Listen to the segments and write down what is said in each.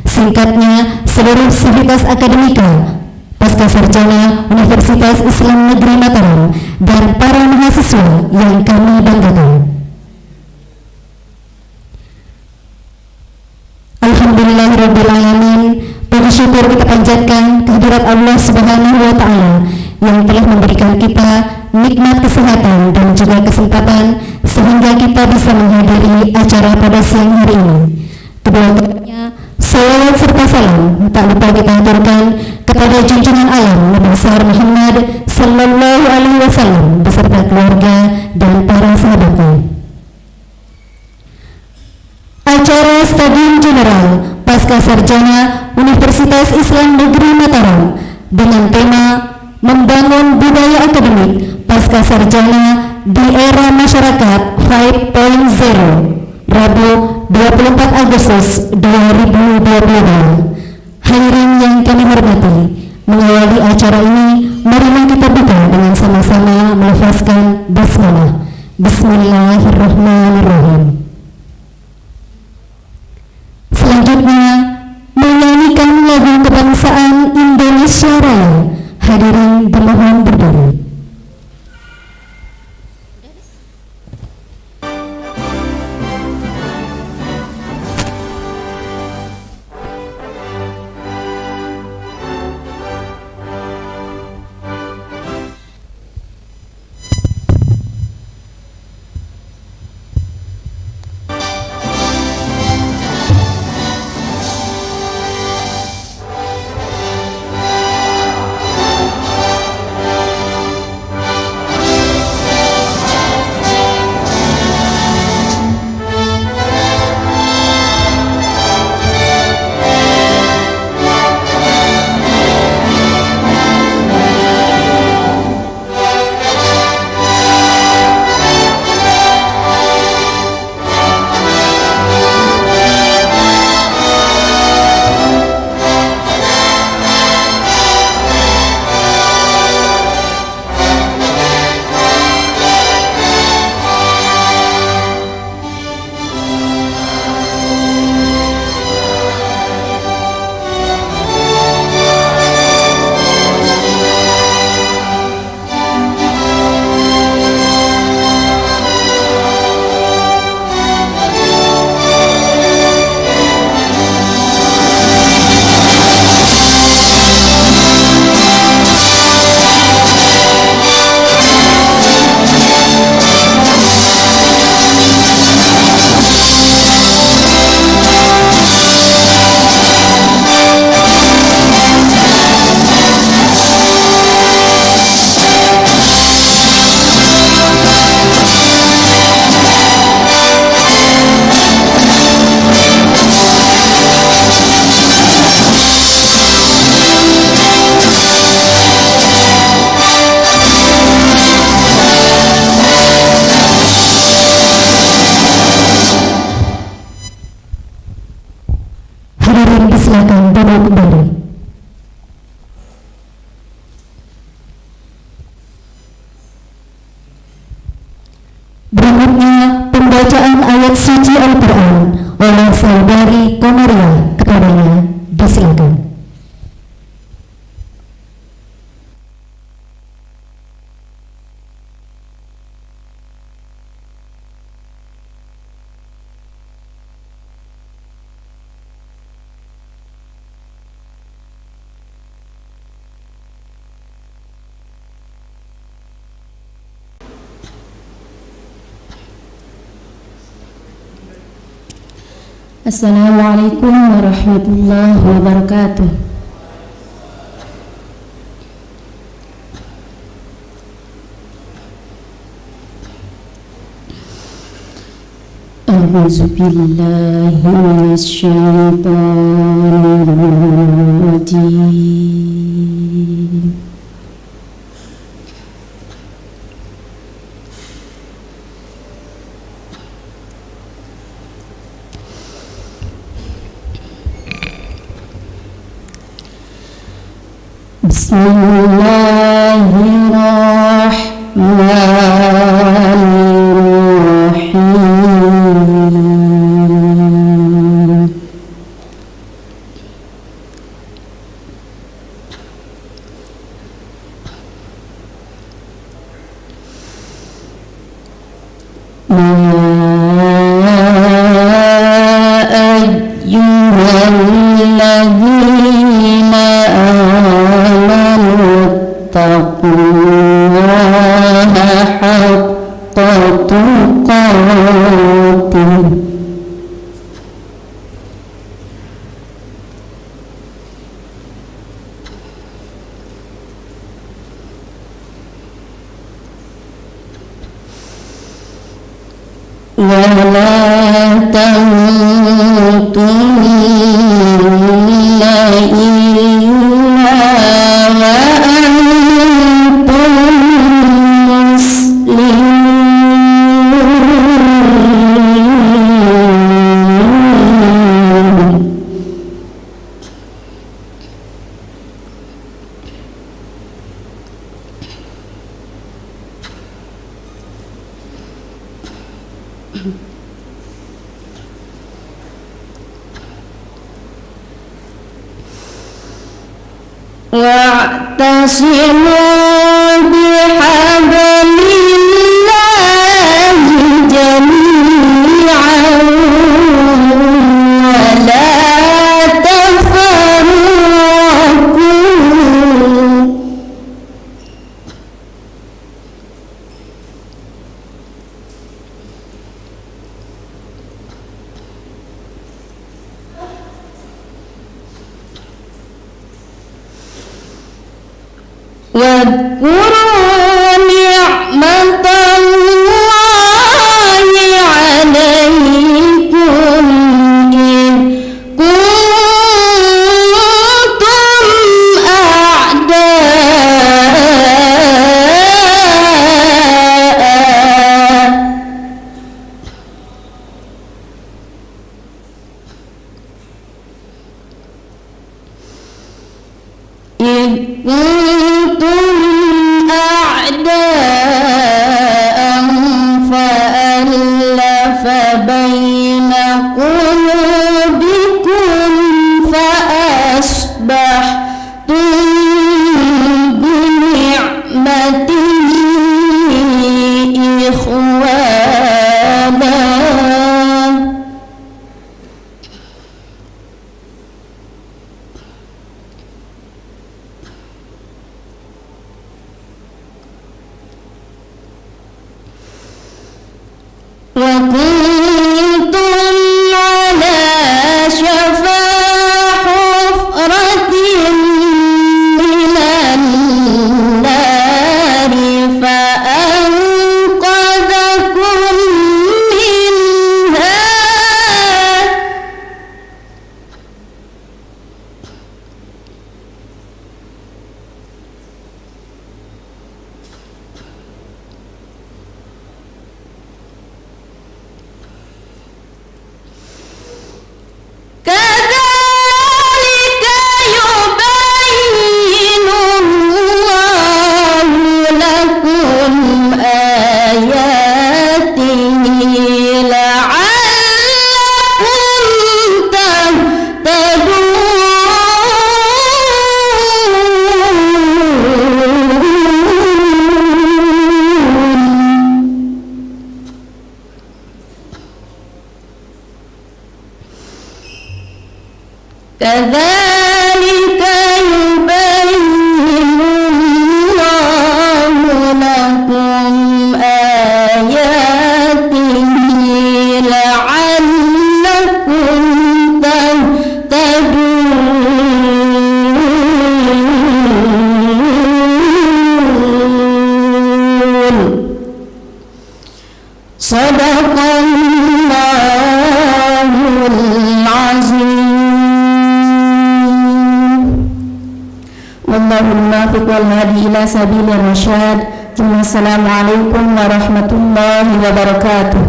Singkatnya, seluruh sivitas akademika, pasca sarjana Universitas Islam Negeri Mataram, dan para mahasiswa yang kami banggakan. Alhamdulillahirrabbilalamin, puji syukur kita panjatkan kehadirat Allah Subhanahu wa Ta'ala yang telah memberikan kita nikmat kesehatan dan juga kesempatan sehingga kita bisa menghadiri acara pada siang hari ini. Kedua-duanya salawat serta salam tak lupa kita aturkan kepada junjungan alam Nabi besar Muhammad sallallahu alaihi wasallam beserta keluarga dan para sahabatnya. Acara Stadium General Pasca Sarjana Universitas Islam Negeri Mataram dengan tema Membangun Budaya Akademik Pasca Sarjana di Era Masyarakat 5.0, Rabu 24 Agustus 2022. Hadirin yang kami hormati, mengawali acara ini, marilah kita buka dengan sama-sama melafazkan basmalah. Bismillahirrahmanirrahim. Selanjutnya, menyanyikan lagu kebangsaan Indonesia Raya. Hadirin dimohon berdiri. Silakan duduk kembali. Berikutnya pembacaan ayat suci Al-Quran oleh saudari Komaria, kepadanya disilakan. Assalamualaikum warahmatullahi wabarakatuh. A'udzu billahi minasyaitonir rajim. Bismillahirrahmanirrahim. أيها الذين آمنوا اتقوا الله حق تقاته ولا تموتن إلا وأنتم مسلمون واعتصموا بحبل الله جميعا ولا تفرقوا واذكروا نعمة الله عليكم إذ كنتم أعداء فألف بين قلوبكم فأصبحتم بنعمته إخوانا وكنتم على شفا حفرة من النار فأنقذكم منها كذلك يبين الله لكم آياته لعلكم تهتدون كذلك يبين الله لكم آياته لعلكم تهتدون صدق الله العظيم والله الموفق والهادي إلى سبيل الرشاد. السلام عليكم ورحمة الله وبركاته.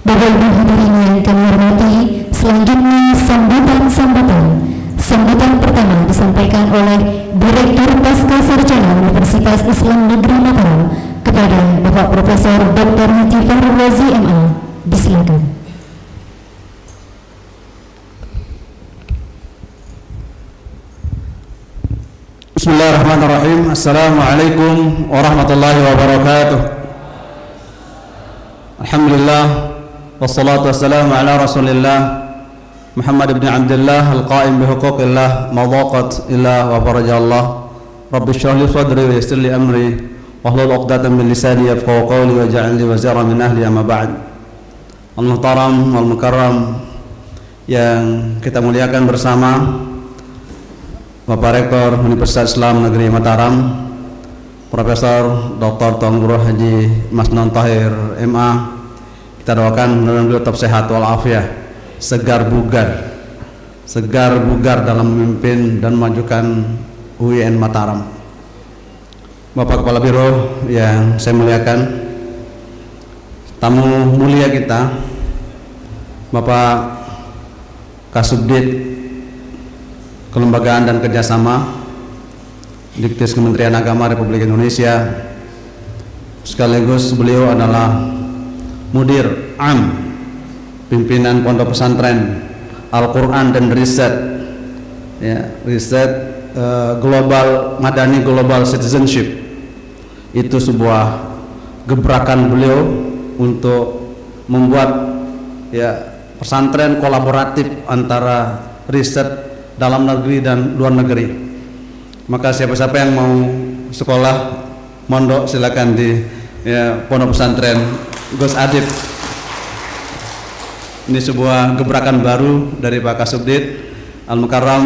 Bapak Ibu hadirin yang kami hormati, selanjutnya sambutan. Sambutan pertama disampaikan oleh Direktur Pasca Sarjana Universitas Islam Negeri Mataram kepada Bapak Profesor Dr. Haji Fahru Razi MA. Disilakan. Bismillahirrahmanirrahim. Assalamualaikum warahmatullahi wabarakatuh. Alhamdulillah wassalatu wassalamu ala Rasulillah Muhammad ibn Abdullah al-qaim bihuquqillah ma dhaqat illa wa farajallah. Rabbi shrah li sadri wa yassir li amri wahlul 'uqdatam min lisani yafqahu qawli waj'alni waziran min ahli, amma ba'd. Al-muhtaram wal mukarram yang kita muliakan bersama, Bapak Rektor Universitas Islam Negeri Mataram, Profesor Dr. Tuan Guru Haji Masnan Tahir MA, kita doakan mudah-mudahan beliau tetap sehat walafiat, segar bugar dalam memimpin dan memajukan UIN Mataram. Bapak Kepala Biro yang saya muliakan, tamu mulia kita, Bapak Kasubdit Kelembagaan dan Kerjasama Diktis Kementerian Agama Republik Indonesia, sekaligus beliau adalah Mudir Am Pimpinan Pondok Pesantren Al-Quran dan Riset, ya, Riset Global Madani Global Citizenship. Itu sebuah gebrakan beliau untuk membuat, ya, pesantren kolaboratif antara riset dalam negeri dan luar negeri. Maka siapa-siapa yang mau sekolah mondok silakan di, ya, pondok pesantren Gus Adib. Ini sebuah gebrakan baru dari Pak Kasubdit Al-Mukarram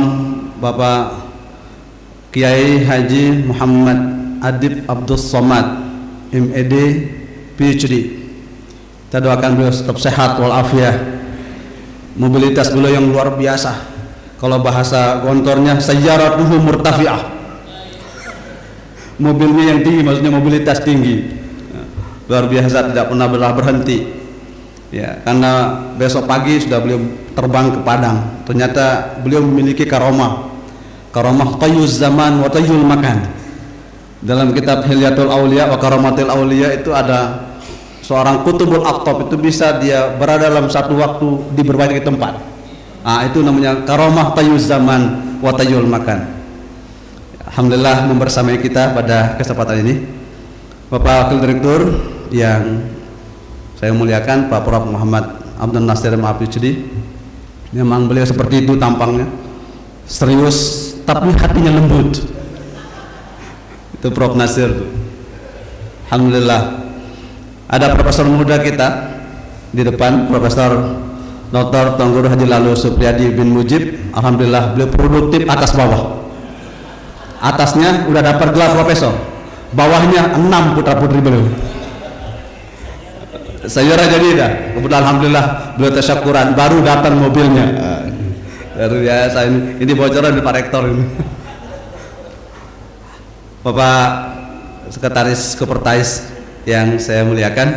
Bapak Kiai Haji Muhammad Adib Abdus Somad MED PhD. Kita doakan beliau tetap sehat walafiat, mobilitas beliau yang luar biasa. Kalau bahasa gontornya sayyaratuhu murtafi'ah, mobilnya yang tinggi, maksudnya mobilitas tinggi, luar biasa, tidak pernah berhenti, ya, karena besok pagi sudah beliau terbang ke Padang. Ternyata beliau memiliki karomah tayyuz zaman wa tayyul makan. Dalam kitab Hilyatul Aulia wa Karamatil Aulia itu ada seorang kutubul aqtab, itu bisa dia berada dalam satu waktu di berbagai tempat. Itu namanya karomah tayyuz zaman wa tayyul makan. Alhamdulillah membersamai kita pada kesempatan ini Bapak Wakil Direktur yang saya muliakan, Pak Prof. Muhammad Abdul Nasir MA PhD. Memang beliau seperti itu tampangnya, serius tapi hatinya lembut. Itu Prof. Nasir. Alhamdulillah ada profesor muda kita di depan, Profesor Dr. Tuan Guru Haji Lalu Supriyadi bin Mujib. Alhamdulillah beliau produktif atas bawah. Atasnya udah dapat gelar profesor, bawahnya 6 putra putri beliau. Saya jadi dah. Kebetulan alhamdulillah beliau tasyakuran baru datang mobilnya. Luar biasa ini bocoran di Pak Rektor ini. Bapak Sekretaris Kopertais yang saya muliakan,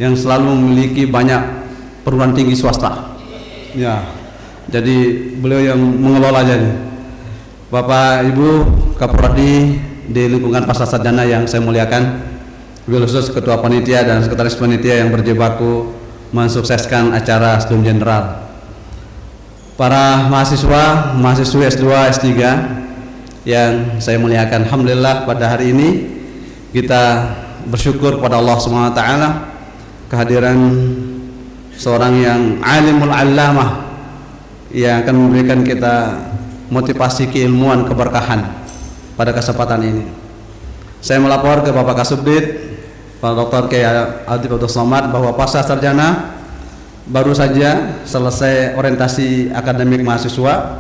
yang selalu memiliki banyak perguruan tinggi swasta, ya, jadi beliau yang mengelola. Jadi Bapak Ibu Kaprodi di lingkungan Pasca Sarjana yang saya muliakan, beliau khusus Ketua Panitia dan Sekretaris Panitia yang berjibaku mensukseskan acara Studium General, para mahasiswi S2, S3 yang saya muliakan. Alhamdulillah pada hari ini kita bersyukur kepada Allah Subhanahu wa taala kehadiran seorang yang alimul allamah yang akan memberikan kita motivasi keilmuan, keberkahan pada kesempatan ini. Saya melapor ke Bapak Kasubdit, Pak Dr. Kiai Adib Abdus Somad, bahwa pasca sarjana baru saja selesai orientasi akademik mahasiswa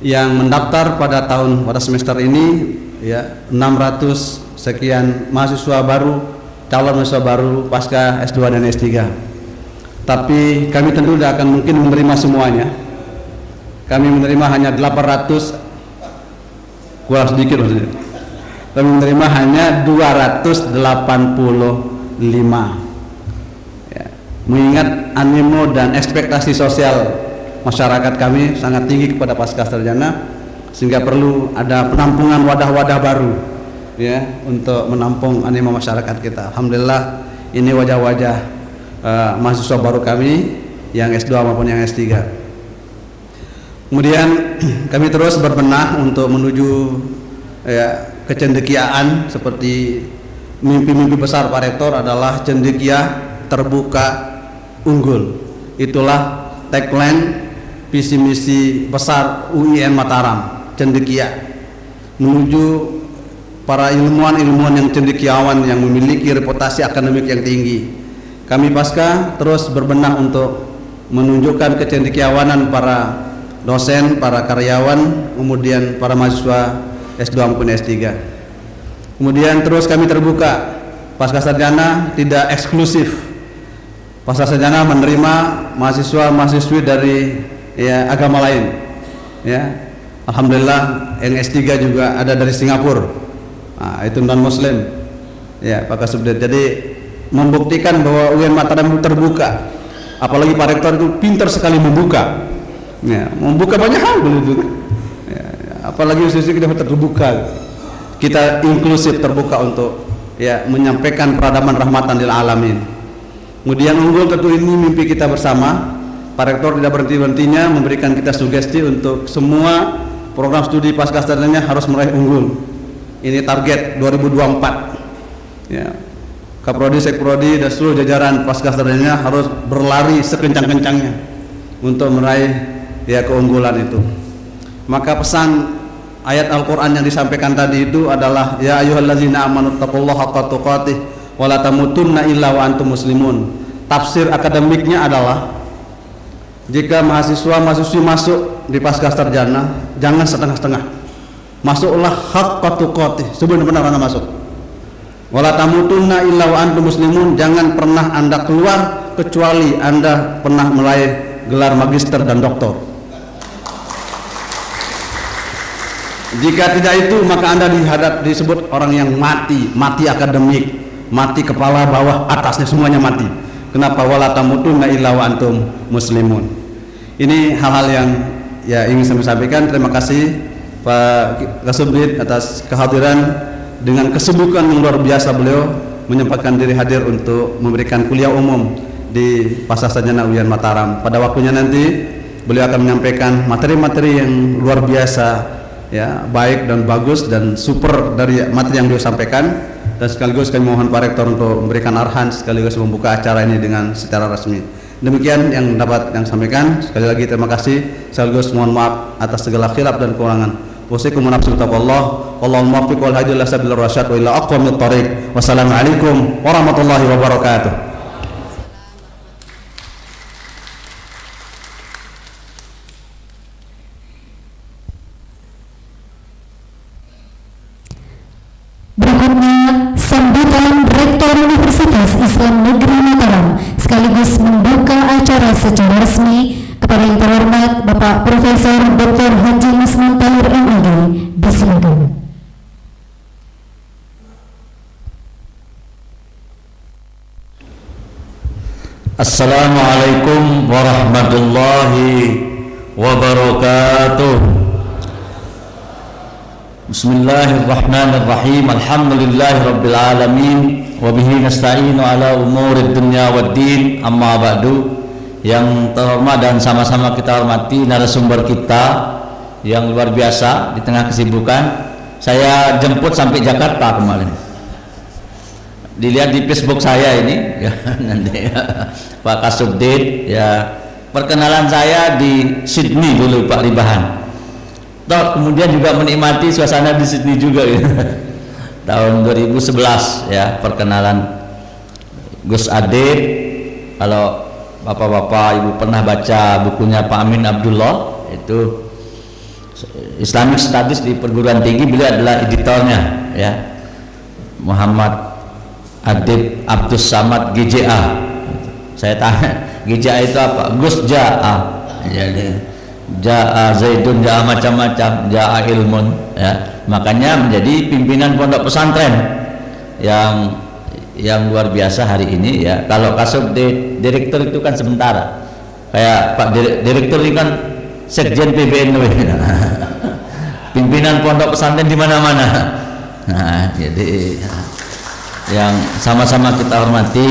yang mendaftar pada semester ini, ya, 600 sekian mahasiswa baru, calon mahasiswa baru pasca S2 dan S3. Tapi kami tentu tidak akan mungkin menerima semuanya. Kami menerima hanya 800, kurang sedikit maksudnya. Kami menerima hanya 285. Ya. Mengingat animo dan ekspektasi sosial masyarakat kami sangat tinggi kepada pasca sarjana, sehingga perlu ada penampungan wadah-wadah baru, ya, untuk menampung animo masyarakat kita. Alhamdulillah ini wajah-wajah mahasiswa baru kami yang S2 maupun yang S3. Kemudian kami terus berbenah untuk menuju ya, kecendekiaan seperti mimpi-mimpi besar Pak Rektor adalah cendekia, terbuka, unggul. Itulah tagline visi misi besar UIN Mataram, cendekia, menuju para ilmuwan-ilmuwan yang cendekiawan yang memiliki reputasi akademik yang tinggi. Kami Pasca terus berbenah untuk menunjukkan kecendekiawanan para dosen, para karyawan, kemudian para mahasiswa S2 maupun S3. Kemudian terus kami terbuka, pasca sarjana tidak eksklusif. Pasca sarjana menerima mahasiswa-mahasiswi dari ya agama lain. Ya, alhamdulillah yang S3 juga ada dari Singapura. Nah, itu non muslim. Ya, Pak Kasubdit. Jadi membuktikan bahwa UIN Mataram terbuka. Apalagi Pak Rektor itu pintar sekali membuka. Ya, membuka banyak hal begitu. Ya, apalagi usia kita terbuka. Kita inklusif, terbuka untuk ya menyampaikan peradaban rahmatan lil alamin. Kemudian unggul, tentu ini mimpi kita bersama. Pak Rektor tidak berhenti-hentinya memberikan kita sugesti untuk semua program studi pasca sarjana harus meraih unggul. Ini target 2024. Ya. Kaprodi, Sekprodi dan seluruh jajaran pasca sarjana harus berlari sekencang-kencangnya untuk meraih ya keunggulan itu. Maka pesan ayat Al-Qur'an yang disampaikan tadi itu adalah ya ayyuhallazina amanu taqullaha haqqa tuqatih wa la tamutunna illa wa antum muslimun. Tafsir akademiknya adalah jika mahasiswa-mahasiswi masuk di pasca sarjana jangan setengah-setengah. Masuklah haqqa tuqatih, sebenar-benar Anda masuk. Wala tamutunna illa wa antum muslimun, jangan pernah Anda keluar kecuali Anda pernah meraih gelar magister dan doktor. Jika tidak itu maka Anda disebut orang yang mati akademik, mati kepala bawah atasnya semuanya mati. Kenapa? Wala tamutunna illa wa antum muslimun. Ini hal-hal yang ya ingin saya sampaikan. Terima kasih Pak Kasubdit atas kehadiran. Dengan kesibukan yang luar biasa beliau menyempatkan diri hadir untuk memberikan kuliah umum di pasca sarjana UIN Mataram. Pada waktunya nanti beliau akan menyampaikan materi-materi yang luar biasa, ya baik dan bagus dan super dari materi yang beliau sampaikan. Dan sekaligus kami mohon Pak Rektor untuk memberikan arahan sekaligus membuka acara ini dengan secara resmi. Demikian yang dapat yang sampaikan. Sekali lagi terima kasih. Sekaligus mohon maaf atas segala khilaf dan kekurangan. Wasikum nafsu taqwallah wallahu muwaffiq wal hadi ila sabilir rasyad wa ila aqwamit thariq. Wassalamualaikum warahmatullahi wabarakatuh. Berikutnya sambutan Rektor Universitas Islam Negeri Mataram sekaligus membuka acara secara resmi kepada yang terhormat Bapak Profesor Dr. Haji Muslim Tahir MAG. Disilakan. Assalamualaikum warahmatullahi wabarakatuh. Bismillahirrahmanirrahim. Alhamdulillahirabbil alamin wa bihi nasta'inu ala umurid dunya waddin. Amma ba'du. Yang terhormat dan sama-sama kita hormati narasumber kita yang luar biasa di tengah kesibukan. Saya jemput sampai Jakarta kemarin. Dilihat di Facebook saya ini ya, nanti ya, Pak Kasubdit ya, perkenalan saya di Sydney dulu Pak Ribahan. Toh kemudian juga menikmati suasana di Sydney juga ya. Tahun 2011 ya, perkenalan Gus Adib. Kalau Bapak-bapak, Ibu pernah baca bukunya Pak Amin Abdullah, itu Islamic Studies di perguruan tinggi, beliau adalah editornya ya. Muhammad Adib Abdus Samad GJA. Saya tanya, GJA itu apa? Gus Ja'a. Jadi Ja'a Zaidun, Ja'a macam-macam, Ja'a ilmun ya. Makanya menjadi pimpinan pondok pesantren yang luar biasa hari ini ya. Kalau Kasubdit direktur itu kan sementara, kayak Pak direktur ini kan sekjen PBNW. Pimpinan pondok pesantren di mana-mana. Nah, jadi yang sama-sama kita hormati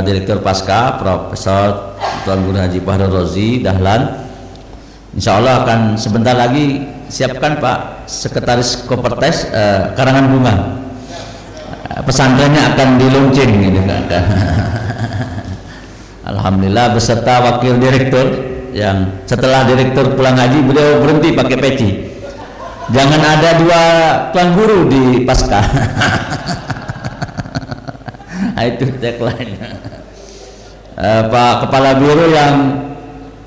Direktur Pasca Profesor Tuan Guru Haji Fahrul Razi Dahlan, insya Allah akan sebentar lagi siapkan Pak Sekretaris Kopertes karangan bunga. Pesantrennya akan diluncing gitu kan. Alhamdulillah beserta wakil direktur yang setelah direktur pulang haji beliau berhenti pakai peci. Jangan ada 2 tuan guru di pasca. Itu tagline. Pak Kepala Biro yang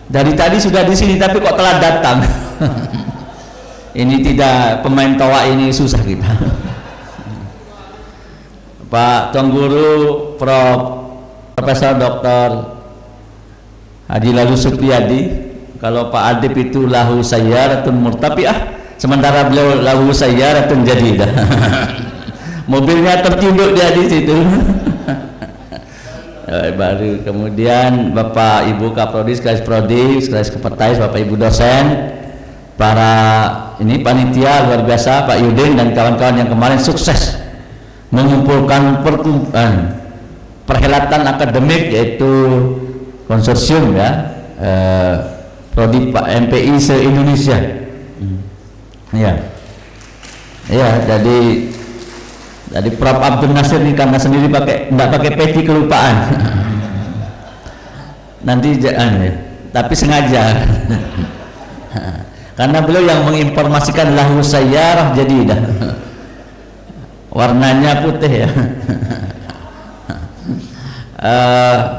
dari tadi sudah di sini tapi kok telat datang. Ini tidak pemain toa ini susah kita. Pak Tuan Guru Profesor Dr. Haji Lalu Supriyadi, kalau Pak Adib itu lahu sayyaratun murtafi'ah, sementara beliau lahu sayyaratun jadidah. Mobilnya tertunduk dia di situ. Baru kemudian Bapak Ibu Kaprodi, Sekretaris Kopertais, Bapak Ibu dosen, para ini panitia luar biasa, Pak Yudin dan kawan-kawan yang kemarin sukses mengumpulkan perhelatan akademik yaitu konsorsium ya prodi Pak MPI se-Indonesia. Ya, jadi Prof Abdul Nasir ini karena sendiri enggak pakai peci kelupaan. Nanti tapi sengaja. Karena beliau yang menginformasikan lahu sayyarah jadidah. Warnanya putih ya.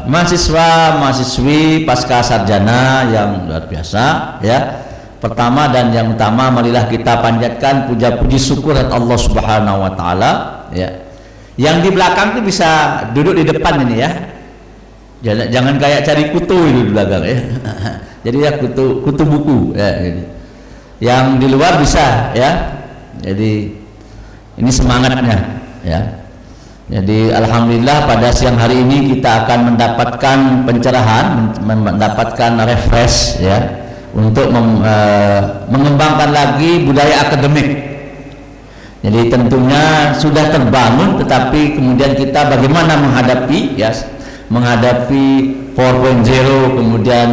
Mahasiswa-mahasiswi pasca sarjana yang luar biasa ya. Pertama dan yang utama marilah kita panjatkan puja-puji syukur Allah Subhanahu wa taala ya. Yang di belakang itu bisa duduk di depan ini ya. Jangan kayak cari kutu itu di belakang ya. Jadi ya kutu buku ya ini. Yang di luar bisa ya. Jadi ini semangatnya ya. Jadi alhamdulillah pada siang hari ini kita akan mendapatkan pencerahan, mendapatkan refresh ya untuk mengembangkan lagi budaya akademik. Jadi tentunya sudah terbangun, tetapi kemudian kita bagaimana menghadapi ya, menghadapi 4.0 kemudian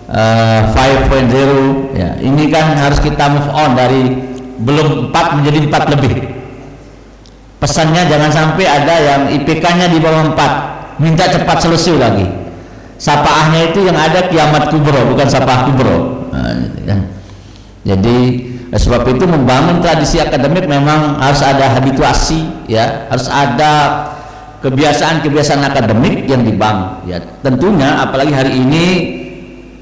5.0 ya. Ini kan harus kita move on dari belum 4 menjadi 4 lebih. Pesannya jangan sampai ada yang IPK-nya di bawah 4 minta cepat selesai lagi. Sapaahnya itu yang ada kiamat kubro, bukan sapaah kubro. Jadi sebab itu membangun tradisi akademik memang harus ada habituasi ya, harus ada kebiasaan-kebiasaan akademik yang dibangun ya. Tentunya apalagi hari ini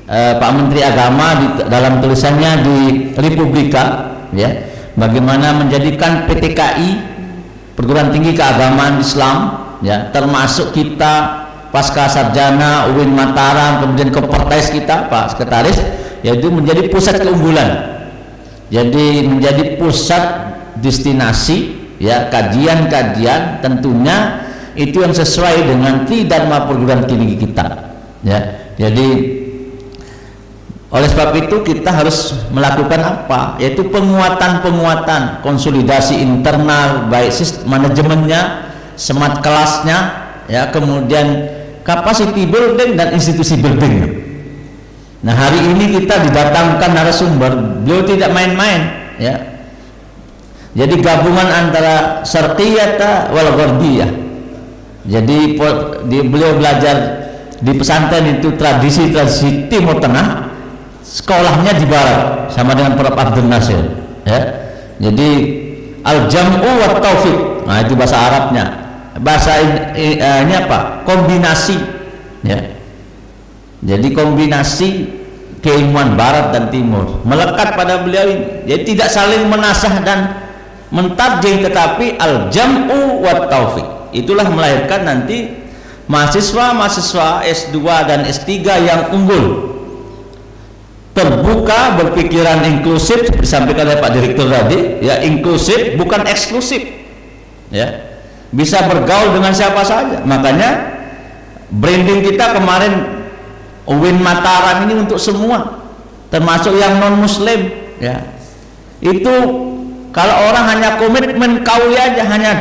Pak Menteri Agama dalam tulisannya di Republika ya, bagaimana menjadikan PTKI Perguruan Tinggi Keagamaan Islam ya, termasuk kita pasca sarjana UIN Mataram kemudian Kopertais kita Pak Sekretaris, yaitu menjadi pusat keunggulan. Jadi menjadi pusat destinasi ya, kajian-kajian tentunya itu yang sesuai dengan Tridharma perguruan tinggi kita ya. Jadi oleh sebab itu kita harus melakukan apa? Yaitu penguatan konsolidasi internal, baik sistem manajemennya, smart kelasnya ya, kemudian capacity building dan institusi building. Nah, hari ini kita didatangkan narasumber, beliau tidak main-main ya. Jadi gabungan antara syarqiyah wal gharbiyah. Jadi beliau belajar di pesantren itu tradisi Timur Tengah, sekolahnya di barat sama dengan Prof Abdul Nasir ya. Jadi al-jam'u wa taufiq, nah itu bahasa Arabnya. Bahasa ini apa? Kombinasi ya. Jadi kombinasi keilmuan barat dan timur melekat pada beliau ini. Jadi tidak saling menasah dan mentarjih, tetapi al-jam'u wa taufiq. Itulah melahirkan nanti mahasiswa S2 dan S3 yang unggul, terbuka, berpikiran inklusif, disampaikan oleh Pak Direktur tadi ya, inklusif bukan eksklusif ya, bisa bergaul dengan siapa saja. Makanya branding kita kemarin UIN Mataram ini untuk semua, termasuk yang non muslim ya. Itu kalau orang hanya komitmen kauli aja, hanya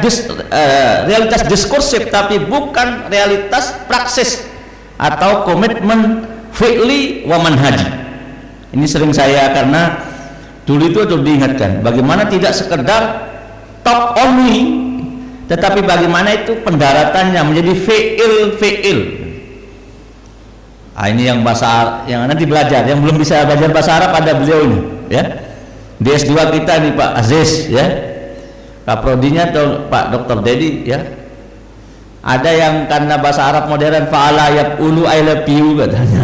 realitas diskursif tapi bukan realitas praksis atau komitmen fi'li wa manhaji. Ini sering saya, karena Dulu itu diingatkan bagaimana tidak sekedar talk only, tetapi bagaimana itu pendaratannya menjadi fi'il. Ini yang bahasa yang nanti belajar, yang belum bisa belajar bahasa Arab ada beliau ini, ya. Di S2 kita nih Pak Aziz, ya. Kaprodinya atau Pak Dr. Dedi, ya. Ada yang karena bahasa Arab modern fa'ala yaqulu I love you katanya.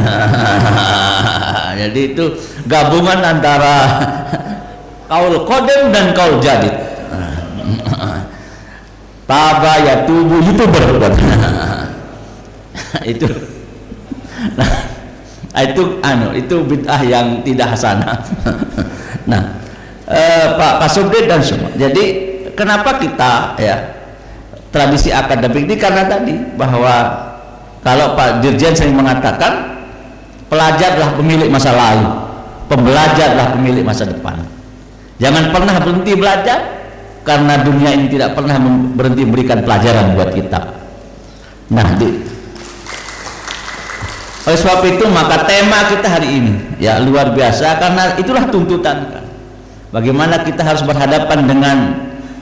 Jadi itu gabungan antara kaul qadim dan kaul jadid. Taba ya tubuh YouTuber itu. Nah, itu bid'ah yang tidak hasanah. Nah, Pak Kasubdit dan semua. Jadi kenapa kita ya tradisi akademik ini karena tadi bahwa kalau Pak Dirjen sering mengatakan pelajarlah pemilik masa lalu, pembelajarlah pemilik masa depan. Jangan pernah berhenti belajar karena dunia ini tidak pernah berhenti memberikan pelajaran buat kita. Nah, oleh sebab itu maka tema kita hari ini ya luar biasa karena itulah tuntutan kan. Bagaimana kita harus berhadapan dengan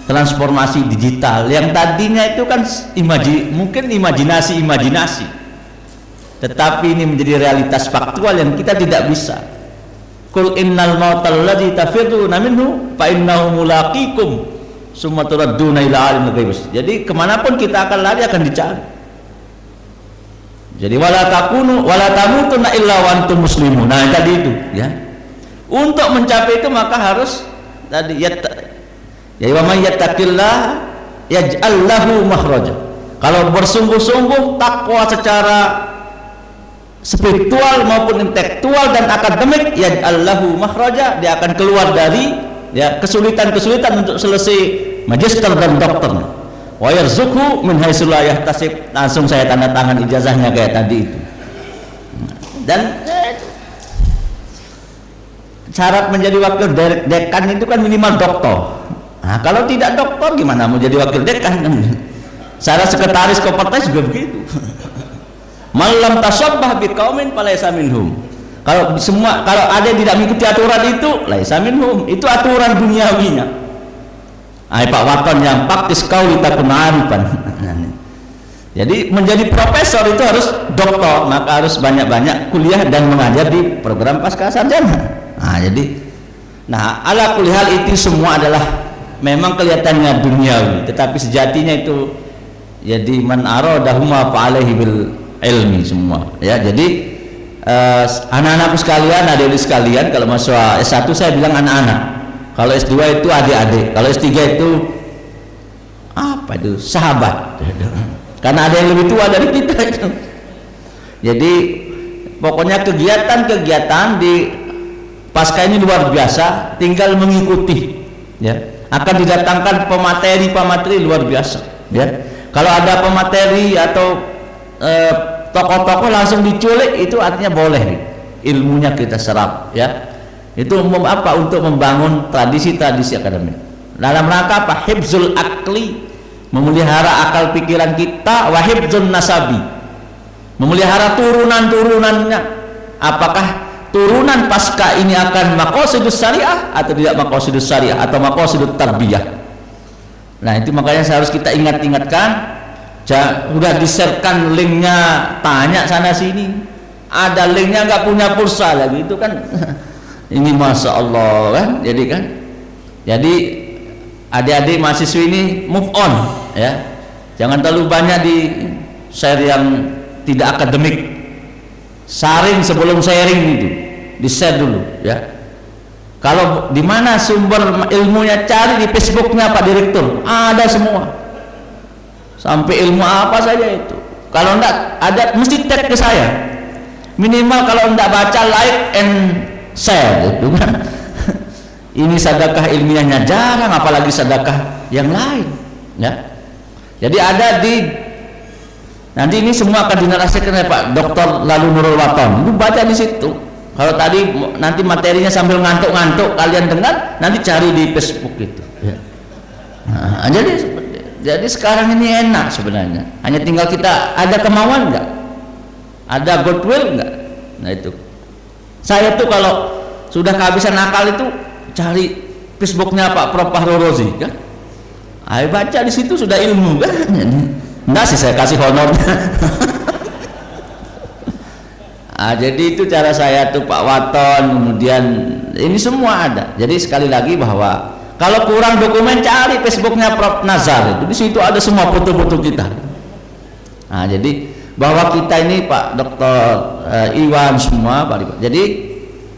transformasi digital yang tadinya itu kan mungkin imajinasi, tetapi ini menjadi realitas faktual yang kita tidak bisa. Qul innal mautal ladzi tafirruna minhu fa innahu mulaqikum summa turadduna ila alimil ghaib. Jadi kemanapun kita akan lari akan dicari. Jadi wala tamutunna illa wa antum muslimun. Nah tadi itu ya. Untuk mencapai itu maka harus tadi ya wa may yattaqillah yaj'al lahu makhraja. Kalau bersungguh-sungguh takwa secara spiritual maupun intelektual dan akademik yaj'al lahu makhraja, dia akan keluar dari ya kesulitan-kesulitan untuk selesai magister dan dokter. Wa yarzuqhu min haitsu la yahtasib, langsung saya tanda tangan ijazahnya kayak tadi itu. Dan syarat menjadi wakil dekan itu kan minimal doktor. Nah, kalau tidak doktor gimana mau jadi wakil dekan? Syarat sekretaris kopertas juga begitu. Malam tasabbah biqaumin falaysa minhum. Kalau ada yang tidak mengikuti aturan itu laisa minhum, itu aturan duniawinya. Pak Waton yang praktis kau litakun arifan. Jadi menjadi profesor itu harus doktor, maka harus banyak-banyak kuliah dan mengajar di program pasca sarjana. Ala kulihal itu semua adalah memang kelihatannya duniawi, tetapi sejatinya itu jadi man aradahuma fa alaihi bil ilmi semua. Ya, jadi anak-anakku sekalian, adik-adik sekalian, kalau masuk S1 saya bilang anak-anak. Kalau S2 itu adik-adik, kalau S3 itu apa itu sahabat, karena ada yang lebih tua dari kita itu. Jadi pokoknya kegiatan-kegiatan di pasca ini luar biasa, tinggal mengikuti. Ya, akan didatangkan pemateri luar biasa. Ya, kalau ada pemateri atau tokoh-tokoh langsung diculik itu artinya boleh ilmunya kita serap. Ya. Itu untuk membangun tradisi-tradisi akademik dalam rangka apa? Hifzul akli, memelihara akal pikiran kita, wa hifzun nasabi, memelihara turunan-turunannya. Apakah turunan pasca ini akan maqasidus syariah atau tidak maqasidus syariah atau maqasidut tarbiyah? Nah itu makanya harus kita ingatkan. Udah di-share-kan linknya, tanya sana sini, ada linknya nggak punya pulsa lagi, itu kan ini masya Allah kan. Jadi adik-adik mahasiswi ini move on ya, jangan terlalu banyak di share yang tidak akademik, saring sebelum sharing itu di share dulu ya. Kalau di mana sumber ilmunya cari di Facebooknya Pak Direktur, ada semua, sampai ilmu apa saja itu. Kalau enggak ada mesti tag ke saya minimal, kalau enggak baca like and share gitu kan. Ini sedekah ilmiahnya jarang, apalagi sedekah yang lain ya. Jadi ada nanti ini semua akan dinarasikan oleh Pak Dr. Lalu Nurul Waton, itu baca di situ. Kalau tadi nanti materinya sambil ngantuk-ngantuk kalian dengar, nanti cari di Facebook itu ya. Nah, jadi sekarang ini enak sebenarnya, hanya tinggal kita ada kemauan enggak, ada goodwill enggak. Nah itu saya tuh kalau sudah kehabisan akal itu cari Facebooknya Pak Prof Fahru Rozi kan. Ayo baca di situ sudah ilmu kan. Enggak sih saya kasih honor. Jadi itu cara saya tuh Pak Waton, kemudian ini semua ada. Jadi sekali lagi bahwa kalau kurang dokumen cari Facebooknya Prof Nazar itu di situ ada semua foto-foto kita. Jadi bahwa kita ini Pak Dr. Iwan semua Pak. Jadi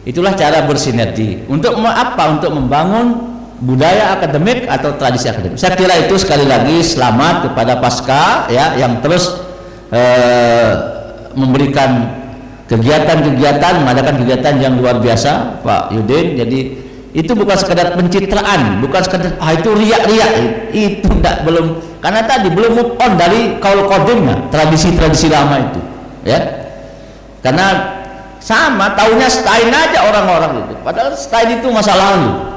itulah cara bersinergi untuk apa? Untuk membangun budaya akademik atau tradisi akademik. Saya kira itu sekali lagi selamat kepada Pasca ya yang terus memberikan kegiatan-kegiatan, mengadakan kegiatan yang luar biasa Pak Yudin. Jadi itu bukan sekedar pencitraan, bukan sekedar itu riak-riak, itu belum, karena tadi belum move on dari kaul qadimnya, tradisi-tradisi lama itu ya. Karena sama taunya stain aja orang-orang itu, padahal stain itu masa lalu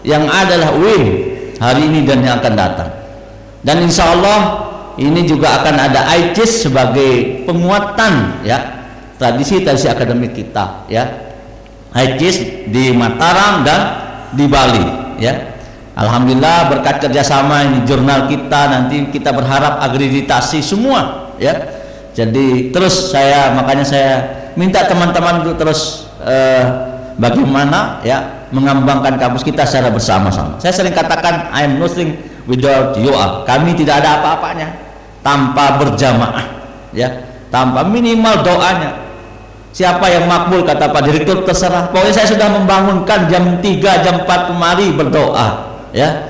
yang adalah win hari ini dan yang akan datang. Dan insya Allah ini juga akan ada ICIS sebagai penguatan ya tradisi-tradisi akademik kita ya. ICIS di Mataram dan di Bali ya. Alhamdulillah berkat kerjasama ini jurnal kita, nanti kita berharap akreditasi semua ya. Jadi terus makanya saya minta teman-teman untuk terus bagaimana ya mengembangkan kampus kita secara bersama-sama. Saya sering katakan I am nothing without you all. Kami tidak ada apa-apanya tanpa berjamaah ya, tanpa minimal doanya. Siapa yang makbul kata Pak Direktur terserah. Pokoknya saya sudah membangunkan jam 3 jam 4 kemari berdoa ya.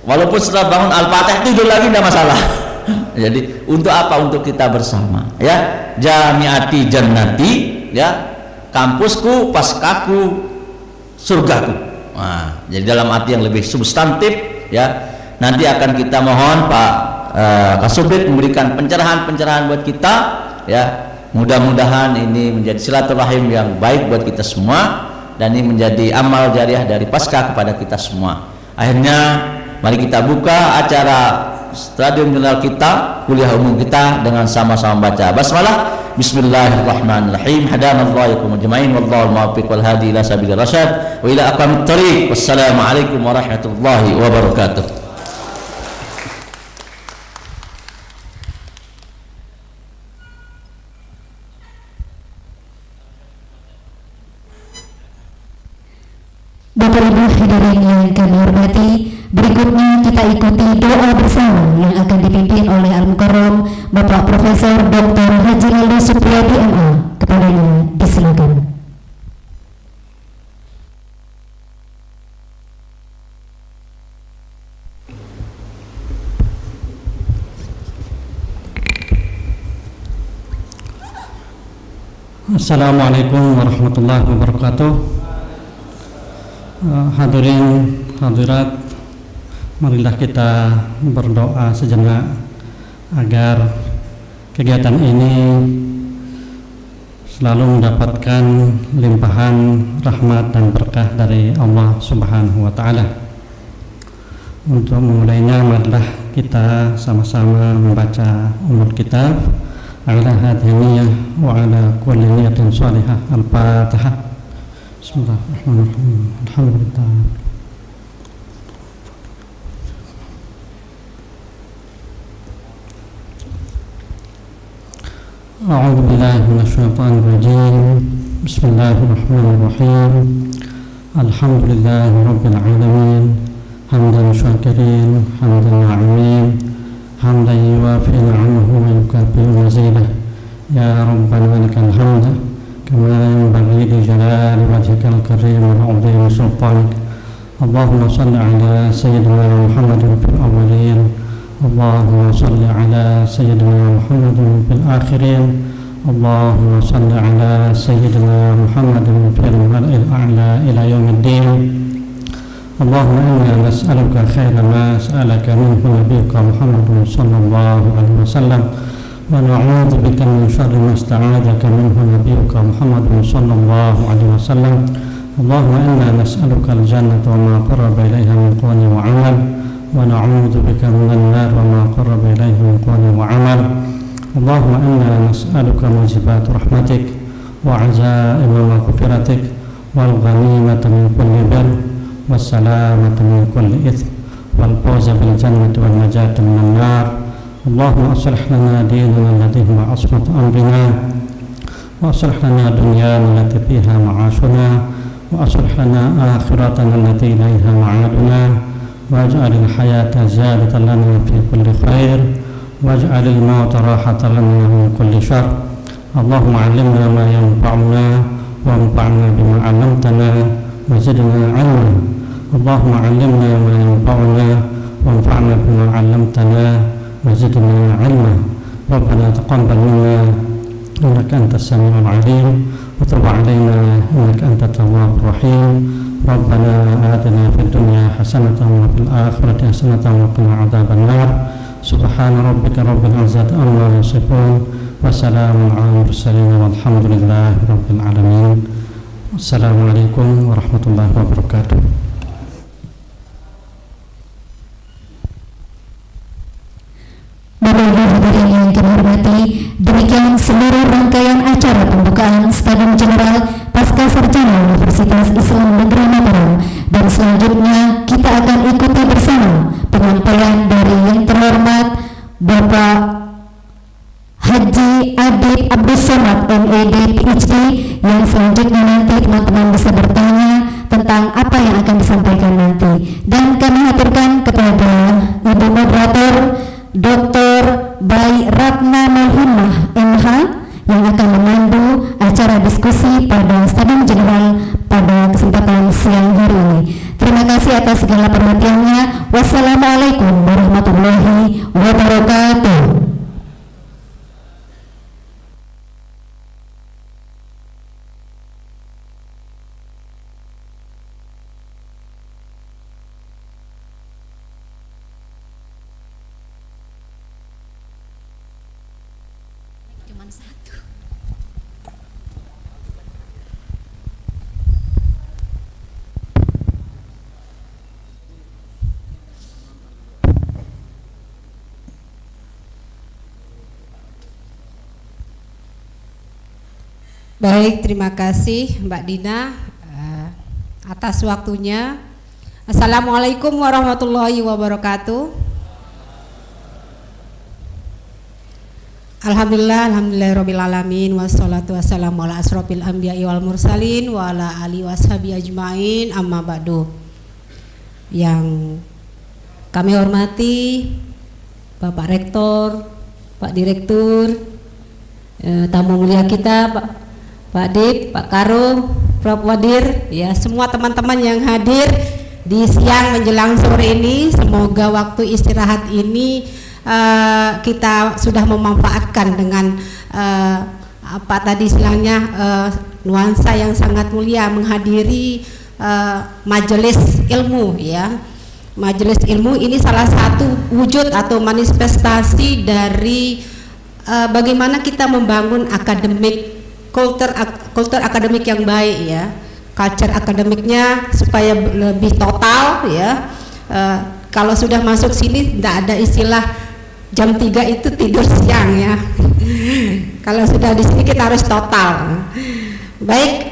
Walaupun setelah bangun Al-Fatihah tidur lagi tidak masalah. Jadi untuk apa? Untuk kita bersama ya. Jamiati jannati ya, kampusku, paskaku, surgaku. Jadi dalam arti yang lebih substantif ya. Nanti akan kita mohon Pak Kasubdit memberikan pencerahan-pencerahan buat kita ya. Mudah-mudahan ini menjadi silaturahim yang baik buat kita semua, dan ini menjadi amal jariah dari Pasca kepada kita semua. Akhirnya mari kita buka acara stadium jurnal kita, kuliah umum kita dengan sama-sama baca basmalah. Bismillahirrahmanirrahim. Hadanallahu ajma'in wallahu muwaffiq wal hadi ila sabilir rasyad wa ila aqwamit thariq. Wassalamualaikum warahmatullahi wabarakatuh. Bapak Ibu hadirin yang kami hormati, berikutnya kita ikuti doa bersama yang akan dipimpin oleh Al-Mukarram Bapak Profesor Dr. Haji Lili Supriyadi MA. Kepadanya disilakan. Assalamualaikum warahmatullahi wabarakatuh. Hadirin hadirat, marilah kita berdoa sejenak agar kegiatan ini selalu mendapatkan limpahan rahmat dan berkah dari Allah Subhanahu wa taala. Untuk memulainya, marilah kita sama-sama membaca umul kitab ala hadhiniyah wa ala kulli niyatin shalihah. Al-Fatihah. Bismillahirrahmanirrahim. Alhamdulillah. A'udzu billahi minasyaitonir rajim. Bismillahirrahmanirrahim. Alhamdulillahi rabbil alamin. Hamdan syakirin, hamdan na'imin, hamdan yuwafi ni'amahu wa yukafi mazidah. Ya Rabbana lakal hamd كما ينبغي لجلال وجهك الكريم وعظيم سلطانك. اللهم صل على سيدنا محمد في الأولين، اللهم صل على سيدنا محمد في الآخرين، اللهم صل على سيدنا محمد في الملأ الأعلى إلى يوم الدين. اللهم إنا نسألك خير ما سألك منه نبيك محمد صلى الله عليه وسلم، ونعوذ بك من شر ما استعاذك منه نبيك محمد صلى الله عليه وسلم. اللهم إنا نسألك الجنة وما قرب إليها من قول وعمل، ونعوذ بك من النار وما قرب إليها من قول وعمل. اللهم إنا نسألك موجبات رحمتك وعزائم مغفرتك والغنيمة من كل بر والسلامة من كل إثم والفوز بالجنة والنجاة من النار. اللهم أصلح لنا ديننا الذي هو عصمة أمرنا، وأصلح لنا دنيانا التي فيها معاشنا، وأصلح لنا آخرتنا التي إليها معادنا، واجعل الحياة زيادة لنا في كل خير، واجعل الموت راحة لنا من كل شر. اللهم علمنا ما ينفعنا وانفعنا بما علمتنا وزدنا علما. اللهم علمنا ما ينفعنا وانفعنا بما علمتنا وزدنا علما. ربنا تقبل منا إنك أنت السميع العليم، وتب علينا إنك أنت التواب الرحيم. ربنا آتنا في الدنيا حسنة وفي الآخرة حسنة وقنا عذاب النار. سبحان ربك رب العزة عما يصفون، وسلام على المرسلين والحمد لله رب العالمين. السلام عليكم ورحمة الله وبركاته. Bapak Ibu hadirin yang kami hormati, demikian seluruh rangkaian acara pembukaan Stadium General Pasca Sarjana Universitas Islam Negeri Mataram, dan selanjutnya kita akan ikuti bersama penyampaian dari yang terhormat Bapak Haji Adib Abdus Somad MAD PhD, yang selanjutnya nanti teman-teman bisa bertanya tentang apa yang akan disampaikan nanti. Dan kami haturkan kepada Ibu Moderator Dr. Bayi Ratna Mulhimah MH yang akan memandu acara diskusi pada Stadium General pada kesempatan siang hari ini. Terima kasih atas segala perhatiannya. Wassalamualaikum warahmatullahi wabarakatuh. Baik, terima kasih Mbak Dina atas waktunya. Assalamualaikum warahmatullahi wabarakatuh. Alhamdulillahirabbil alamin, wassalatu wassalamu ala asrofil anbiya'i wal mursalin wa ala alihi washabi ajmain, amma ba'du. Yang kami hormati Bapak Rektor, Pak Direktur, tamu mulia kita Pak Dip, Pak Karo, Prof Wadir, ya semua teman-teman yang hadir di siang menjelang sore ini. Semoga waktu istirahat ini kita sudah memanfaatkan dengan apa tadi istilahnya nuansa yang sangat mulia, menghadiri majelis ilmu, ya. Majelis ilmu ini salah satu wujud atau manifestasi dari bagaimana kita membangun akademik, kultur akademik yang baik, ya, culture akademiknya supaya lebih total, ya. Kalau sudah masuk sini tidak ada istilah jam 3 itu tidur siang, ya. Kalau sudah di sini kita harus total. Baik,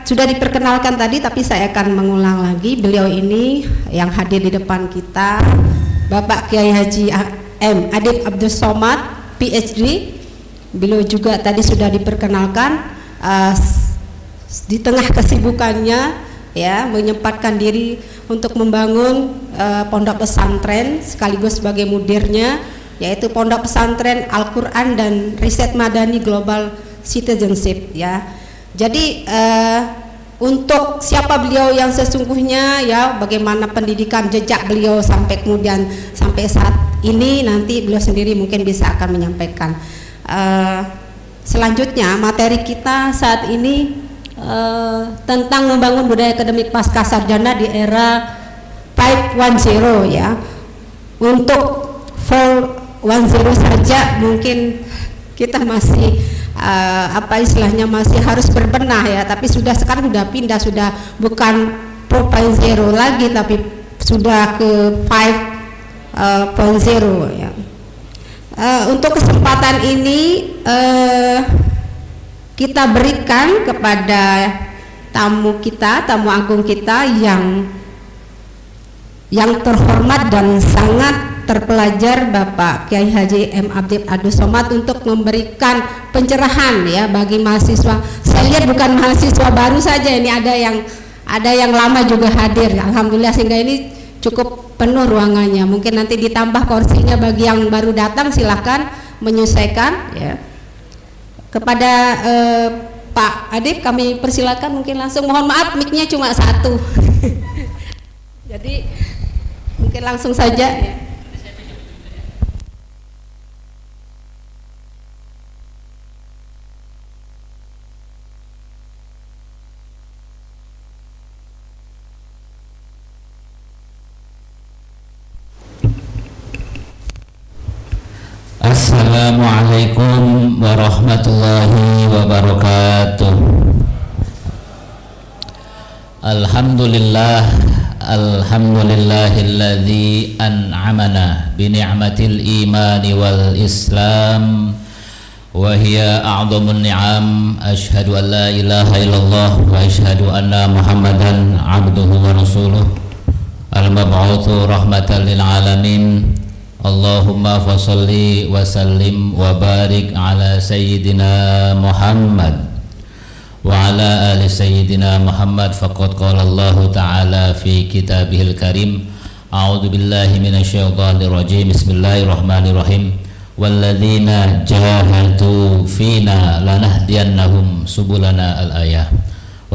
sudah diperkenalkan tadi, tapi saya akan mengulang lagi. Beliau ini yang hadir di depan kita, Bapak Kiai Haji M. Adib Abdus Somad PhD. Beliau juga tadi sudah diperkenalkan, di tengah kesibukannya, ya, menyempatkan diri untuk membangun pondok pesantren sekaligus sebagai mudirnya, yaitu Pondok Pesantren Al-Quran dan Riset Madani Global Citizenship, ya. Jadi untuk siapa beliau yang sesungguhnya, ya, bagaimana pendidikan jejak beliau sampai kemudian sampai saat ini, nanti beliau sendiri mungkin bisa akan menyampaikan. Selanjutnya materi kita saat ini tentang membangun budaya akademik pasca sarjana di era 510, ya. Untuk 410 saja mungkin kita masih apa istilahnya masih harus berbenah, ya, tapi sekarang sudah pindah, sudah bukan 4.0 lagi tapi sudah ke 5.0, ya. Untuk kesempatan ini kita berikan kepada tamu agung kita yang yang terhormat dan sangat terpelajar Bapak Kiai Haji M. Abdul Somad untuk memberikan pencerahan ya bagi mahasiswa. Saya lihat bukan mahasiswa baru saja, ini ada yang lama juga hadir. Alhamdulillah, sehingga ini cukup penuh ruangannya. Mungkin nanti ditambah kursinya bagi yang baru datang, silakan menyesuaikan ya. Kepada Pak Adib kami persilakan mungkin langsung. Mohon maaf mic-nya cuma satu. Jadi mungkin langsung saja ya. Assalamualaikum warahmatullahi wabarakatuh. Alhamdulillahilladzi an'amana bi ni'matil imani wal islam wa hiya a'dhamun ni'am. Asyhadu an la ilaha illallah wa asyhadu anna Muhammadan 'abduhu wa rasuluh al-mab'utsu rahmatan lil alamin. Allahumma fasalli wa sallim wa barik ala sayyidina Muhammad wa ala ali sayyidina Muhammad. Faqad qala Allah ta'ala fi kitabihil karim, a'udzu billahi minasyaitonir rajim, bismillahirrahmanirrahim, walladzina jahadu fina lanahdiyannahum subulana al-ayah.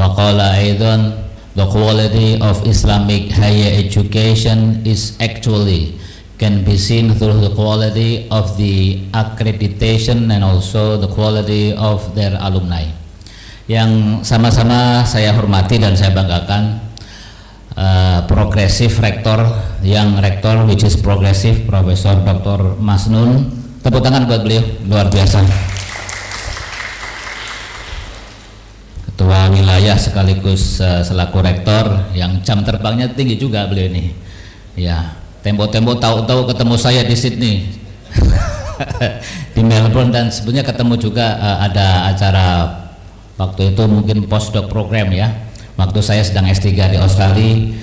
Wa qala aidan, the quality of Islamic higher education is actually can be seen through the quality of the accreditation and also the quality of their alumni. Yang sama-sama saya hormati dan saya banggakan, progresif rektor, yang rektor which is progresif, Profesor Dr. Masnun. Tepuk tangan buat beliau, luar biasa. Ketua wilayah sekaligus selaku rektor yang jam terbangnya tinggi juga beliau ini. Ya. Tempo-tempo tahu-tahu ketemu saya di Sydney di Melbourne, dan sebenarnya ketemu juga ada acara waktu itu mungkin postdoc program ya, waktu saya sedang S3 di Australia,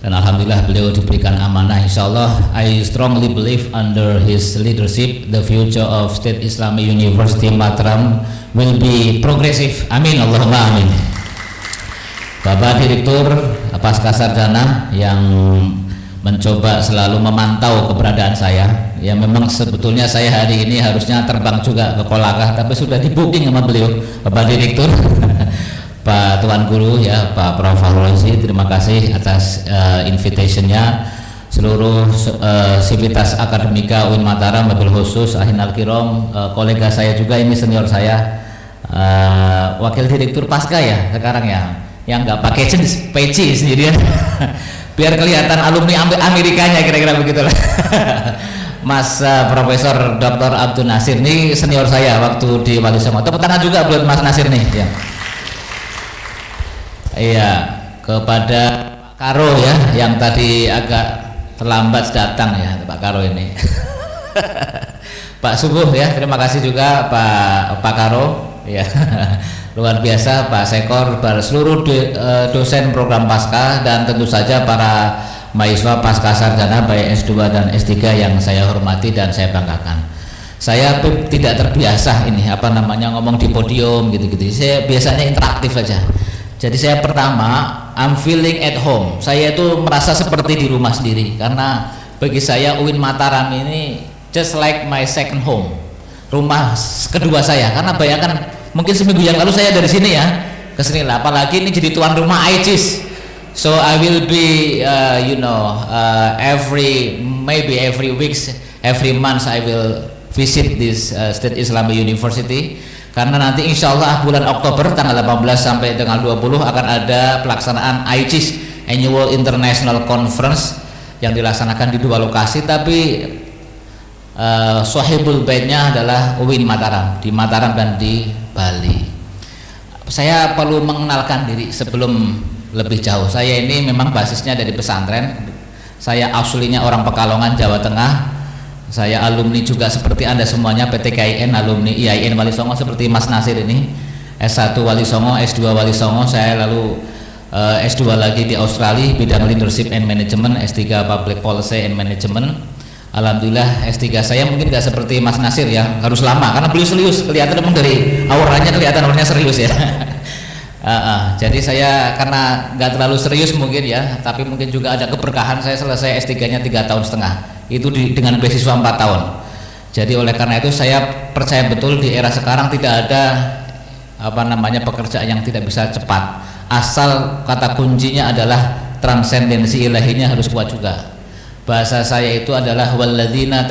dan alhamdulillah beliau diberikan amanah. Insyaallah I strongly believe under his leadership the future of State Islamic University Mataram will be progressive. Amin, Allahumma amin. Bapak Direktur Pascasarjana yang mencoba selalu memantau keberadaan saya, ya memang sebetulnya saya hari ini harusnya terbang juga ke Kolaka, tapi sudah di booking sama beliau, Bapak Direktur. Pak Tuan Guru ya, Pak Prof. Fahrozi, terima kasih atas invitationnya. Seluruh sivitas akademika UIN Mataram, mobil khusus Ahinal Kirom, kolega saya juga ini senior saya, Wakil Direktur Pasca ya sekarang ya, yang nggak pakai peci sendirian. Biar kelihatan alumni Amerikanya, kira-kira begitulah. Mas Profesor Dr. Abdul Nasir ini senior saya waktu di Wali Songo. Tepuk tangan juga buat Mas Nasir nih ya. Iya, kepada Pak Karo ya yang tadi agak terlambat datang ya, Pak Karo ini. Pak Subuh ya, terima kasih juga Pak Karo ya. Luar biasa Pak Sekor, seluruh dosen program Pasca, dan tentu saja para mahasiswa Pasca Sarjana baik S2 dan S3 yang saya hormati dan saya banggakan. Saya tidak terbiasa ini ngomong di podium gitu-gitu. Saya biasanya interaktif aja. Jadi saya pertama I'm feeling at home. Saya itu merasa seperti di rumah sendiri, karena bagi saya UIN Mataram ini just like my second home. Rumah kedua saya, karena bayangkan mungkin seminggu yang lalu saya dari sini ya ke sini lah, apalagi ini jadi tuan rumah ICIS. So I will be every weeks, every month I will visit this State Islamic University, karena nanti insya Allah bulan Oktober tanggal 18 sampai tanggal 20 akan ada pelaksanaan ICIS Annual International Conference yang dilaksanakan di dua lokasi, tapi Sohibul Baitnya adalah UIN Mataram, di Mataram dan di Bali. Saya perlu mengenalkan diri sebelum lebih jauh. Saya ini memang basisnya dari pesantren. Saya aslinya orang Pekalongan, Jawa Tengah. Saya alumni juga seperti Anda semuanya, PTKIN, alumni IAIN Wali Songo seperti Mas Nasir ini. S1 Wali Songo, S2 Wali Songo. Saya lalu S2 lagi di Australia bidang Leadership and Management, S3 Public Policy and Management. Alhamdulillah S3 saya mungkin gak seperti Mas Nasir ya, harus lama karena beliau serius, kelihatan memang dari auranya kelihatan orangnya serius ya. Jadi saya karena nggak terlalu serius mungkin ya, tapi mungkin juga ada keberkahan saya selesai S3-nya 3,5 tahun itu dengan beasiswa 4 tahun. Jadi oleh karena itu saya percaya betul di era sekarang tidak ada pekerjaan yang tidak bisa cepat, asal kata kuncinya adalah transendensi ilahinya harus kuat juga. Bahasa saya itu adalah walladzina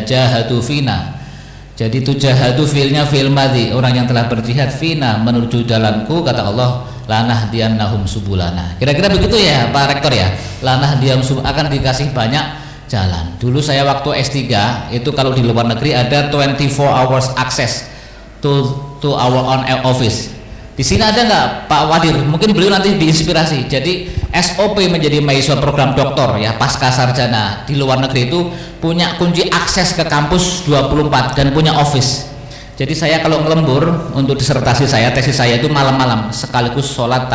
jahadu fina. Jadi itu jahadu fi'ilnya fi'il madhi, orang yang telah berjihad fina menuju jalanku, kata Allah lanahdiyannahum subulana. Kira-kira begitu ya Pak Rektor ya, lanahdiyannahum akan dikasih banyak jalan. Dulu saya waktu S3 itu kalau di luar negeri ada 24 hours access to our own office. Di sini ada nggak Pak Wadir? Mungkin beliau nanti diinspirasi. Jadi SOP menjadi mahasiswa program doktor ya pasca sarjana di luar negeri itu punya kunci akses ke kampus 24 dan punya office. Jadi saya kalau ngelembur untuk disertasi saya, tesis saya itu malam-malam sekaligus sholat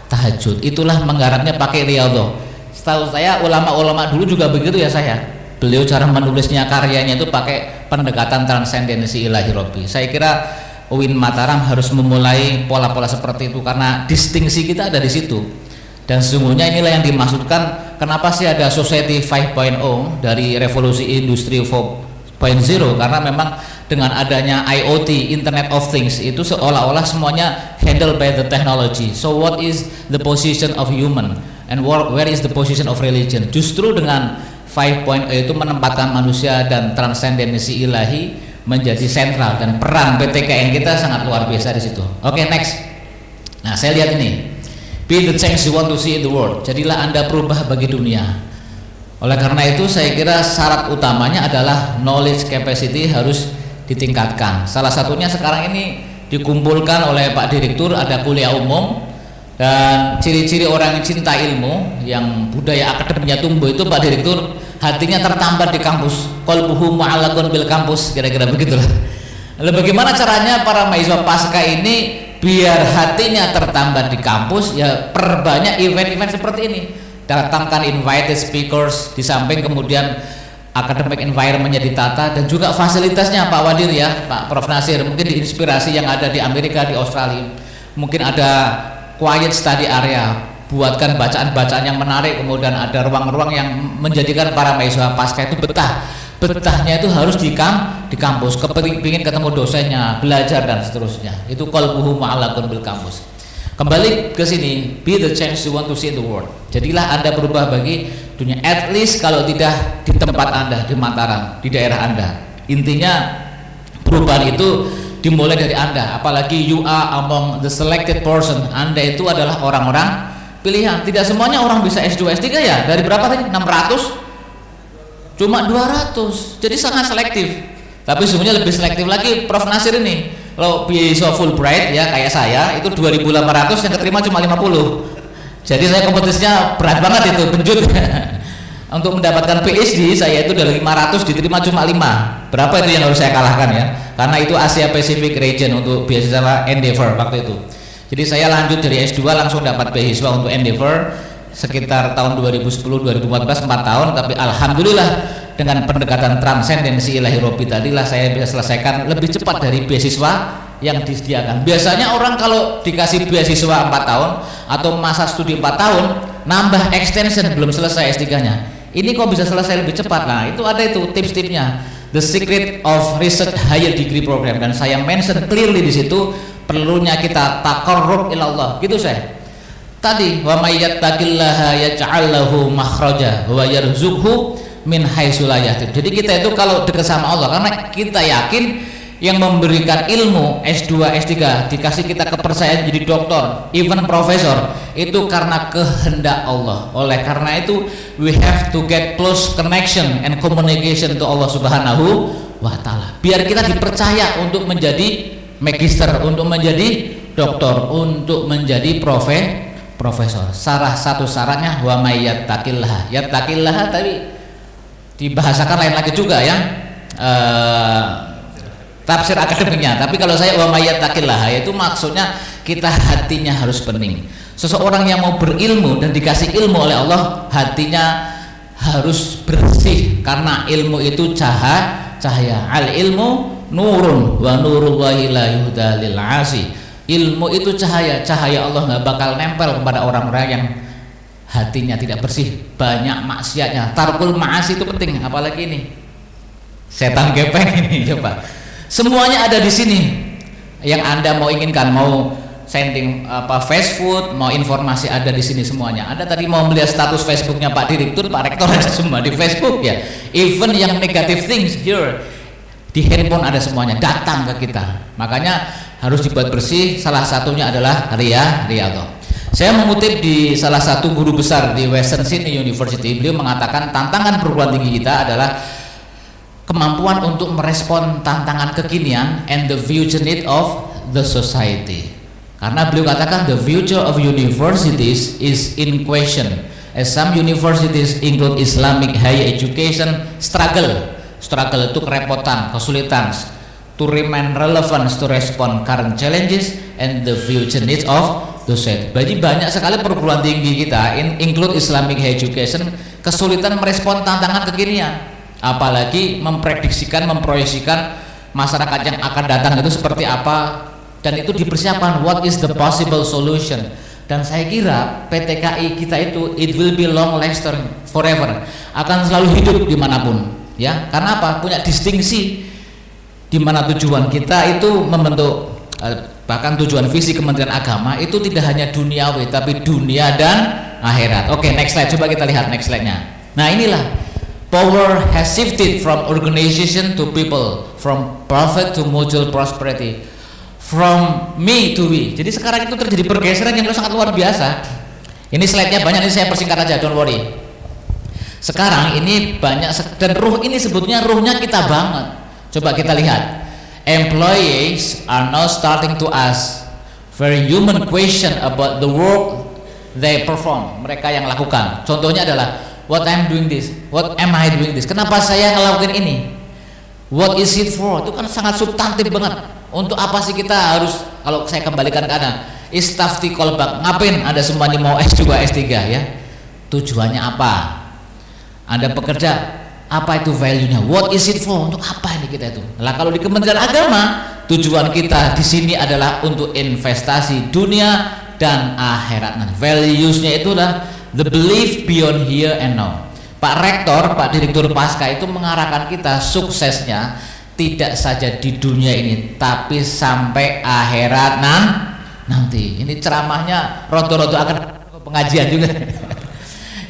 tahajud. Itulah menggarapnya pakai riyadhah. Setahu saya ulama-ulama dulu juga begitu ya saya. Beliau cara menulisnya karyanya itu pakai pendekatan transendensi ilahi Rabbi. Saya kira UIN Mataram harus memulai pola-pola seperti itu karena distingsi kita ada di situ. Dan sesungguhnya inilah yang dimaksudkan kenapa sih ada Society 5.0 dari revolusi industri 4.0, karena memang dengan adanya IoT, Internet of Things, itu seolah-olah semuanya handled by the technology. So what is the position of human and where is the position of religion? Justru dengan 5.0 itu menempatkan manusia dan transendensi ilahi menjadi sentral, dan peran PTKN kita sangat luar biasa di situ. Oke, next. Nah, saya lihat ini. Be the change you want to see in the world. Jadilah Anda berubah bagi dunia. Oleh karena itu saya kira syarat utamanya adalah knowledge capacity harus ditingkatkan. Salah satunya sekarang ini dikumpulkan oleh Pak Direktur, ada kuliah umum, dan ciri-ciri orang yang cinta ilmu, yang budaya akademiknya tumbuh itu Pak Direktur hatinya tertambat di kampus, qalbuhu mu'allaqun bil kampus, kira-kira begitulah. Lalu bagaimana caranya para mahasiswa pasca ini biar hatinya tertambat di kampus? Ya perbanyak event-event seperti ini, datangkan invited speakers, di samping kemudian academic environment-nya ditata, dan juga fasilitasnya Pak Wadir ya, Pak Prof Nasir, mungkin diinspirasi yang ada di Amerika, di Australia, mungkin ada quiet study area, buatkan bacaan-bacaan yang menarik, kemudian ada ruang-ruang yang menjadikan para mahasiswa pasca itu betahnya itu harus di kampus, kepingin ketemu dosennya, belajar dan seterusnya. Itu qalbuhu mu'allaqun bil kampus. Kembali ke sini, be the change you want to see in the world. Jadilah Anda berubah bagi dunia, at least kalau tidak di tempat Anda, di Mataram, di daerah Anda. Intinya perubahan itu dimulai dari Anda, apalagi you are among the selected person. Anda itu adalah orang-orang pilihan. Tidak semuanya orang bisa S2 S3 ya. Dari berapa tadi? 600? Cuma 200. Jadi sangat selektif. Tapi sebenarnya lebih selektif lagi Prof Nasir ini. Kalau beasiswa Fulbright ya kayak saya itu 2.800, yang keterima cuma 50. Jadi saya kompetisinya berat banget itu, benjut. Untuk mendapatkan PhD saya itu dari 500 diterima cuma 5. Berapa itu yang harus saya kalahkan ya? Karena itu Asia Pacific Region untuk beasiswa Endeavor waktu itu. Jadi saya lanjut dari S2 langsung dapat beasiswa untuk Endeavor sekitar tahun 2010-2014, 4 tahun. Tapi alhamdulillah dengan pendekatan transendensi ilahi Rabbi tadilah saya bisa selesaikan lebih cepat dari beasiswa yang disediakan. Biasanya orang kalau dikasih beasiswa 4 tahun atau masa studi 4 tahun nambah extension belum selesai S3-nya. Ini kok bisa selesai lebih cepat? Nah, itu ada itu tips-tipsnya. The secret of research higher degree program, dan saya mention clearly di situ perlunya kita taqarrub ilallah. Gitu saya. Tadi wa may yattaqillaha yaj'al lahu makhraja wa yarzuqhu min haitsu la yahtasib. Jadi kita itu kalau dekat sama Allah karena kita yakin yang memberikan ilmu S2, S3 dikasih kita kepercayaan jadi doktor, even profesor, itu karena kehendak Allah. Oleh karena itu we have to get close connection and communication to Allah Subhanahu wa ta'ala. Biar kita dipercaya untuk menjadi magister, untuk menjadi doktor, untuk menjadi profesor. Salah satu syaratnya wa may yattaqillah. Yattaqillah tadi dibahasakan lain lagi juga ya. Tafsir akademiknya, tapi kalau saya wa may yattaqillah itu maksudnya kita hatinya harus bening. Seseorang yang mau berilmu dan dikasih ilmu oleh Allah, hatinya harus bersih, karena ilmu itu cahaya. Al ilmu nurun wa nurullahi la yuhda lil asi. Ilmu itu cahaya Allah nggak bakal nempel kepada orang-orang yang hatinya tidak bersih, banyak maksiatnya. Tarkul ma'asi itu penting, apalagi ini setan gepeng ini. Coba semuanya ada di sini yang Anda mau inginkan, mau sending fast food, mau informasi, ada di sini semuanya. Anda tadi mau melihat status Facebooknya Pak Direktur, Pak Rektor, ada semua di Facebook ya. Even yang negative things here di handphone ada semuanya, datang ke kita. Makanya harus dibuat bersih. Salah satunya adalah riyadhah. Saya mengutip di salah satu guru besar di Western Sydney University. Beliau mengatakan tantangan perguruan tinggi kita adalah kemampuan untuk merespon tantangan kekinian and the future need of the society. Karena beliau katakan the future of universities is in question, as some universities include Islamic higher education struggle itu kerepotan, kesulitan to remain relevant to respond current challenges and the future needs of the society. Jadi banyak sekali perguruan tinggi kita include Islamic higher education kesulitan merespon tantangan kekinian, apalagi memprediksikan, memproyeksikan masyarakat yang akan datang itu seperti apa, dan itu dipersiapkan what is the possible solution. Dan saya kira PTKI kita itu it will be long lasting forever, akan selalu hidup dimanapun ya. Karena apa? Punya distingsi di mana tujuan kita itu membentuk bahkan tujuan visi Kementerian Agama itu tidak hanya duniawi tapi dunia dan akhirat. Oke, next slide, coba kita lihat next slide-nya. Nah, inilah power has shifted from organization to people, from profit to mutual prosperity, from me to we. Jadi sekarang itu terjadi pergeseran yang sangat luar biasa. Ini slide-nya banyak, ini saya persingkat aja, don't worry. Sekarang ini banyak, dan ruh ini sebetulnya ruhnya kita banget. Coba kita lihat. Employees are now starting to ask very human question about the work they perform. Mereka yang lakukan. Contohnya adalah what I'm doing this, what am I doing this? Kenapa saya ngelakuin ini? What is it for? Itu kan sangat substantif banget. Untuk apa sih kita harus, kalau saya kembalikan ke kanan, istafti kolbak, ngapain Anda semuanya mau S2, S3 ya? Tujuannya apa? Anda bekerja, apa itu value-nya? What is it for? Untuk apa ini kita itu? Nah, kalau di Kementerian Agama, tujuan kita di sini adalah untuk investasi dunia dan akhirat. Nah, values-nya itulah the belief beyond here and now. Pak Rektor, Pak Direktur Pasca itu mengarahkan kita suksesnya tidak saja di dunia ini, tapi sampai akhirat nanti. Ini ceramahnya roto-roto akan pengajian juga.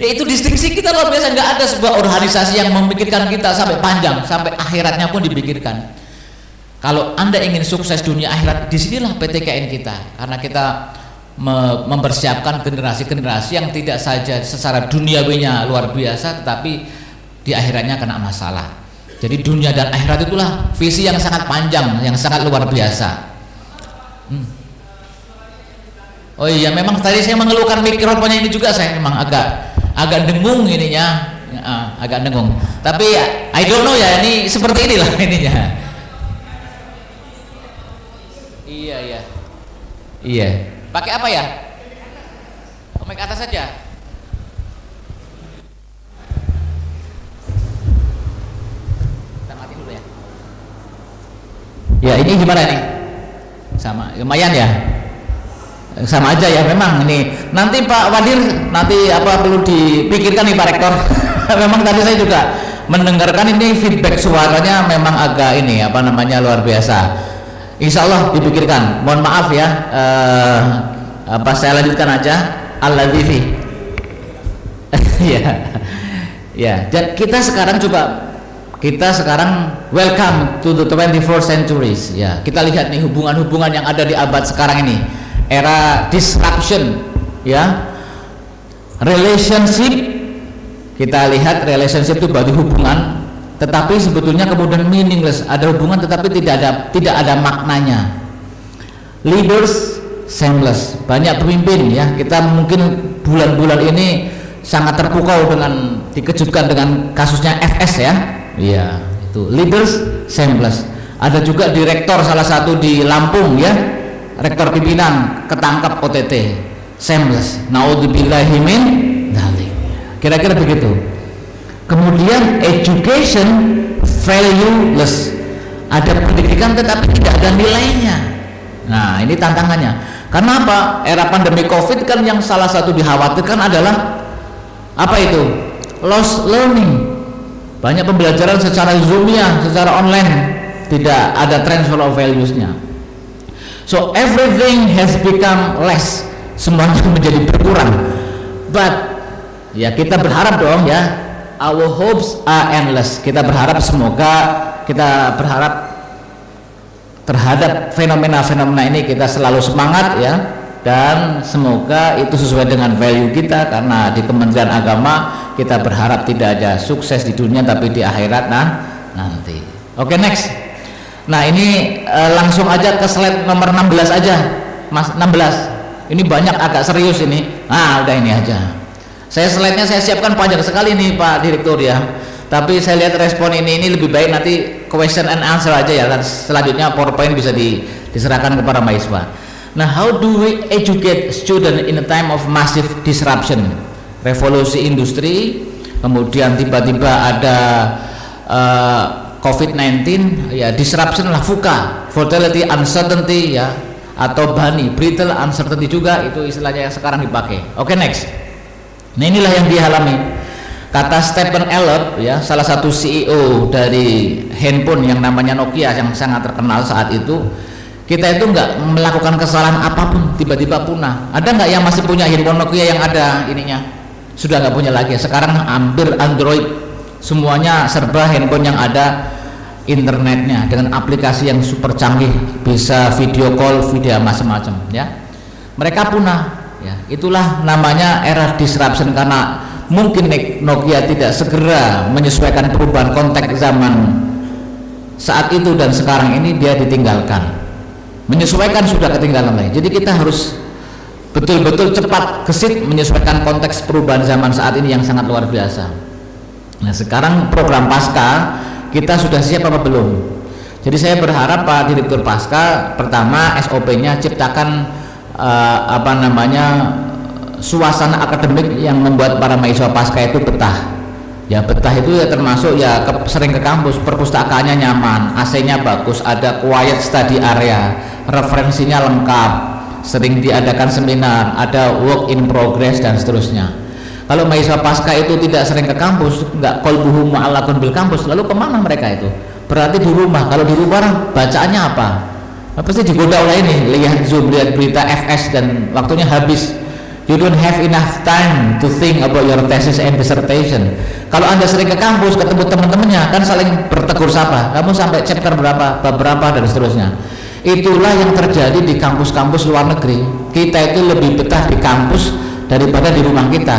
Ya, itu distingsi kita luar biasa. Nggak ada sebuah organisasi yang memikirkan kita sampai panjang, sampai akhiratnya pun dipikirkan. Kalau Anda ingin sukses dunia akhirat, disinilah PTKN kita, karena kita mempersiapkan generasi-generasi yang tidak saja secara duniawinya luar biasa, tetapi di akhiratnya kena masalah. Jadi dunia dan akhirat itulah visi yang sangat panjang, yang sangat luar biasa. Oh iya, memang tadi saya mengeluhkan mikrofonnya ini juga, saya memang agak dengung ininya, agak dengung. Tapi I don't know ya, ini seperti inilah ininya. Iya. Pakai apa ya? Mic atas saja. Kita mati dulu ya. Ya, ini gimana nih? Sama, lumayan ya. Sama aja ya, memang ini. Nanti Pak Wadir, nanti apa perlu dipikirkan nih Pak Rektor. Memang tadi saya juga mendengarkan ini feedback suaranya memang agak ini apa namanya luar biasa. Insya Allah dipikirkan. Mohon maaf ya, saya lanjutkan aja. Al-Latifi. Ya. Dan kita sekarang welcome to the 21st centuries. Ya, kita lihat nih hubungan-hubungan yang ada di abad sekarang ini. Era disruption, ya. Relationship, kita lihat relationship itu berarti hubungan, tetapi sebetulnya kemudian meaningless. Ada hubungan tetapi tidak ada maknanya. Leaders shameless, banyak pemimpin ya. Kita mungkin bulan-bulan ini sangat terpukau dengan dikejutkan dengan kasusnya FS ya. Iya, itu leaders shameless. Ada juga direktor salah satu di Lampung ya. rektor pimpinan ketangkap OTT, shameless, naudzubillahi min dzalik. Kira-kira begitu. Kemudian education valueless, ada pendidikan tetapi tidak ada nilainya. Nah, ini tantangannya. Karena apa? Era pandemi COVID kan yang salah satu dikhawatirkan adalah apa itu? Lost learning. Banyak pembelajaran secara Zoom-nya, secara online, tidak ada transfer of values-nya. So everything has become less, semuanya menjadi berkurang. But ya kita berharap dong ya, our hopes are endless. Kita berharap terhadap fenomena-fenomena ini kita selalu semangat ya, dan semoga itu sesuai dengan value kita, karena di Kementerian Agama kita berharap tidak ada sukses di dunia tapi di akhirat nanti. Oke, next. Nah, ini langsung aja ke slide nomor 16 aja, Mas. 16. Ini banyak agak serius ini. Nah, udah ini aja. Slide-nya saya siapkan panjang sekali nih Pak Direktur ya. Tapi saya lihat respon ini lebih baik nanti question and answer aja ya. Dan selanjutnya PowerPoint bisa diserahkan kepada mahasiswa. Nah, how do we educate student in a time of massive disruption? Revolusi industri, kemudian tiba-tiba ada COVID-19, ya disruption lah, VUCA, volatility, uncertainty ya, atau BANI, brittle uncertainty juga, itu istilahnya yang sekarang dipakai. Oke, next. Nah, inilah yang dialami. Kata Stephen Elop ya, salah satu CEO dari handphone yang namanya Nokia yang sangat terkenal saat itu, kita itu nggak melakukan kesalahan apapun tiba-tiba punah. Ada nggak yang masih punya handphone Nokia yang ada ininya? Sudah nggak punya lagi. Sekarang hampir Android, semuanya serba handphone yang ada internetnya dengan aplikasi yang super canggih, bisa video call, video macam-macam ya. Mereka punah ya. Itulah namanya era disruption, karena mungkin Nokia tidak segera menyesuaikan perubahan konteks zaman saat itu dan sekarang ini, dia ditinggalkan. Menyesuaikan sudah ketinggalan lagi. Jadi kita harus betul-betul cepat gesit menyesuaikan konteks perubahan zaman saat ini yang sangat luar biasa. Nah, sekarang program Pasca kita sudah siap apa belum? Jadi saya berharap Pak Direktur Pasca, pertama SOP-nya ciptakan suasana akademik yang membuat para mahasiswa Pasca itu betah. Ya, betah itu ya termasuk ya sering ke kampus, perpustakaannya nyaman, AC-nya bagus, ada quiet study area, referensinya lengkap, sering diadakan seminar, ada work in progress dan seterusnya. Kalau mahasiswa Pasca itu tidak sering ke kampus, nggak qalbuhum ma'allaqun bil kampus, lalu kemana mereka itu? Berarti di rumah. Kalau di rumah bacaannya apa? Pasti digoda oleh ini, lihat Zoom, lihat berita FS, dan waktunya habis. You don't have enough time to think about your thesis and dissertation. Kalau Anda sering ke kampus, ketemu teman-temannya, kan saling bertegur sapa, kamu sampai chapter berapa, bab berapa, dan seterusnya. Itulah yang terjadi di kampus-kampus luar negeri. Kita itu lebih betah di kampus daripada di rumah kita,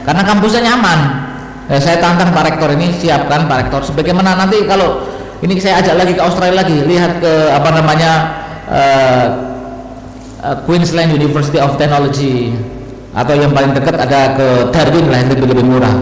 karena kampusnya nyaman. Saya tantang Pak Rektor ini, siapkan Pak Rektor, sebagaimana nanti kalau ini saya ajak lagi ke Australia lagi, lihat ke Queensland University of Technology, atau yang paling dekat ada ke Darwin lah, yang lebih murah.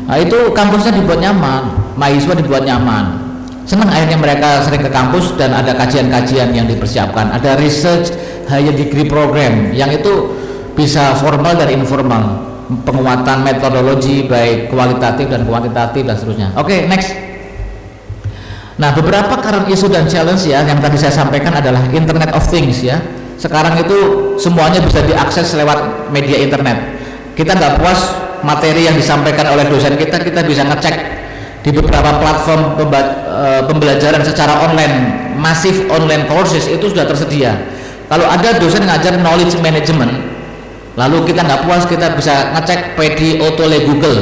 Nah, itu kampusnya dibuat nyaman, mahasiswa dibuat nyaman, senang akhirnya mereka sering ke kampus, dan ada kajian-kajian yang dipersiapkan, ada research higher degree program yang itu bisa formal dan informal, penguatan metodologi baik kualitatif dan kuantitatif dan seterusnya. Oke, next. Nah, beberapa current issue dan challenge ya yang tadi saya sampaikan adalah Internet of Things ya. Sekarang itu semuanya bisa diakses lewat media internet. Kita nggak puas materi yang disampaikan oleh dosen kita bisa ngecek di beberapa platform pembelajaran secara online, masif online courses itu sudah tersedia. Kalau ada dosen ngajar knowledge management, lalu kita nggak puas, kita bisa ngecek PD Auto oleh Google,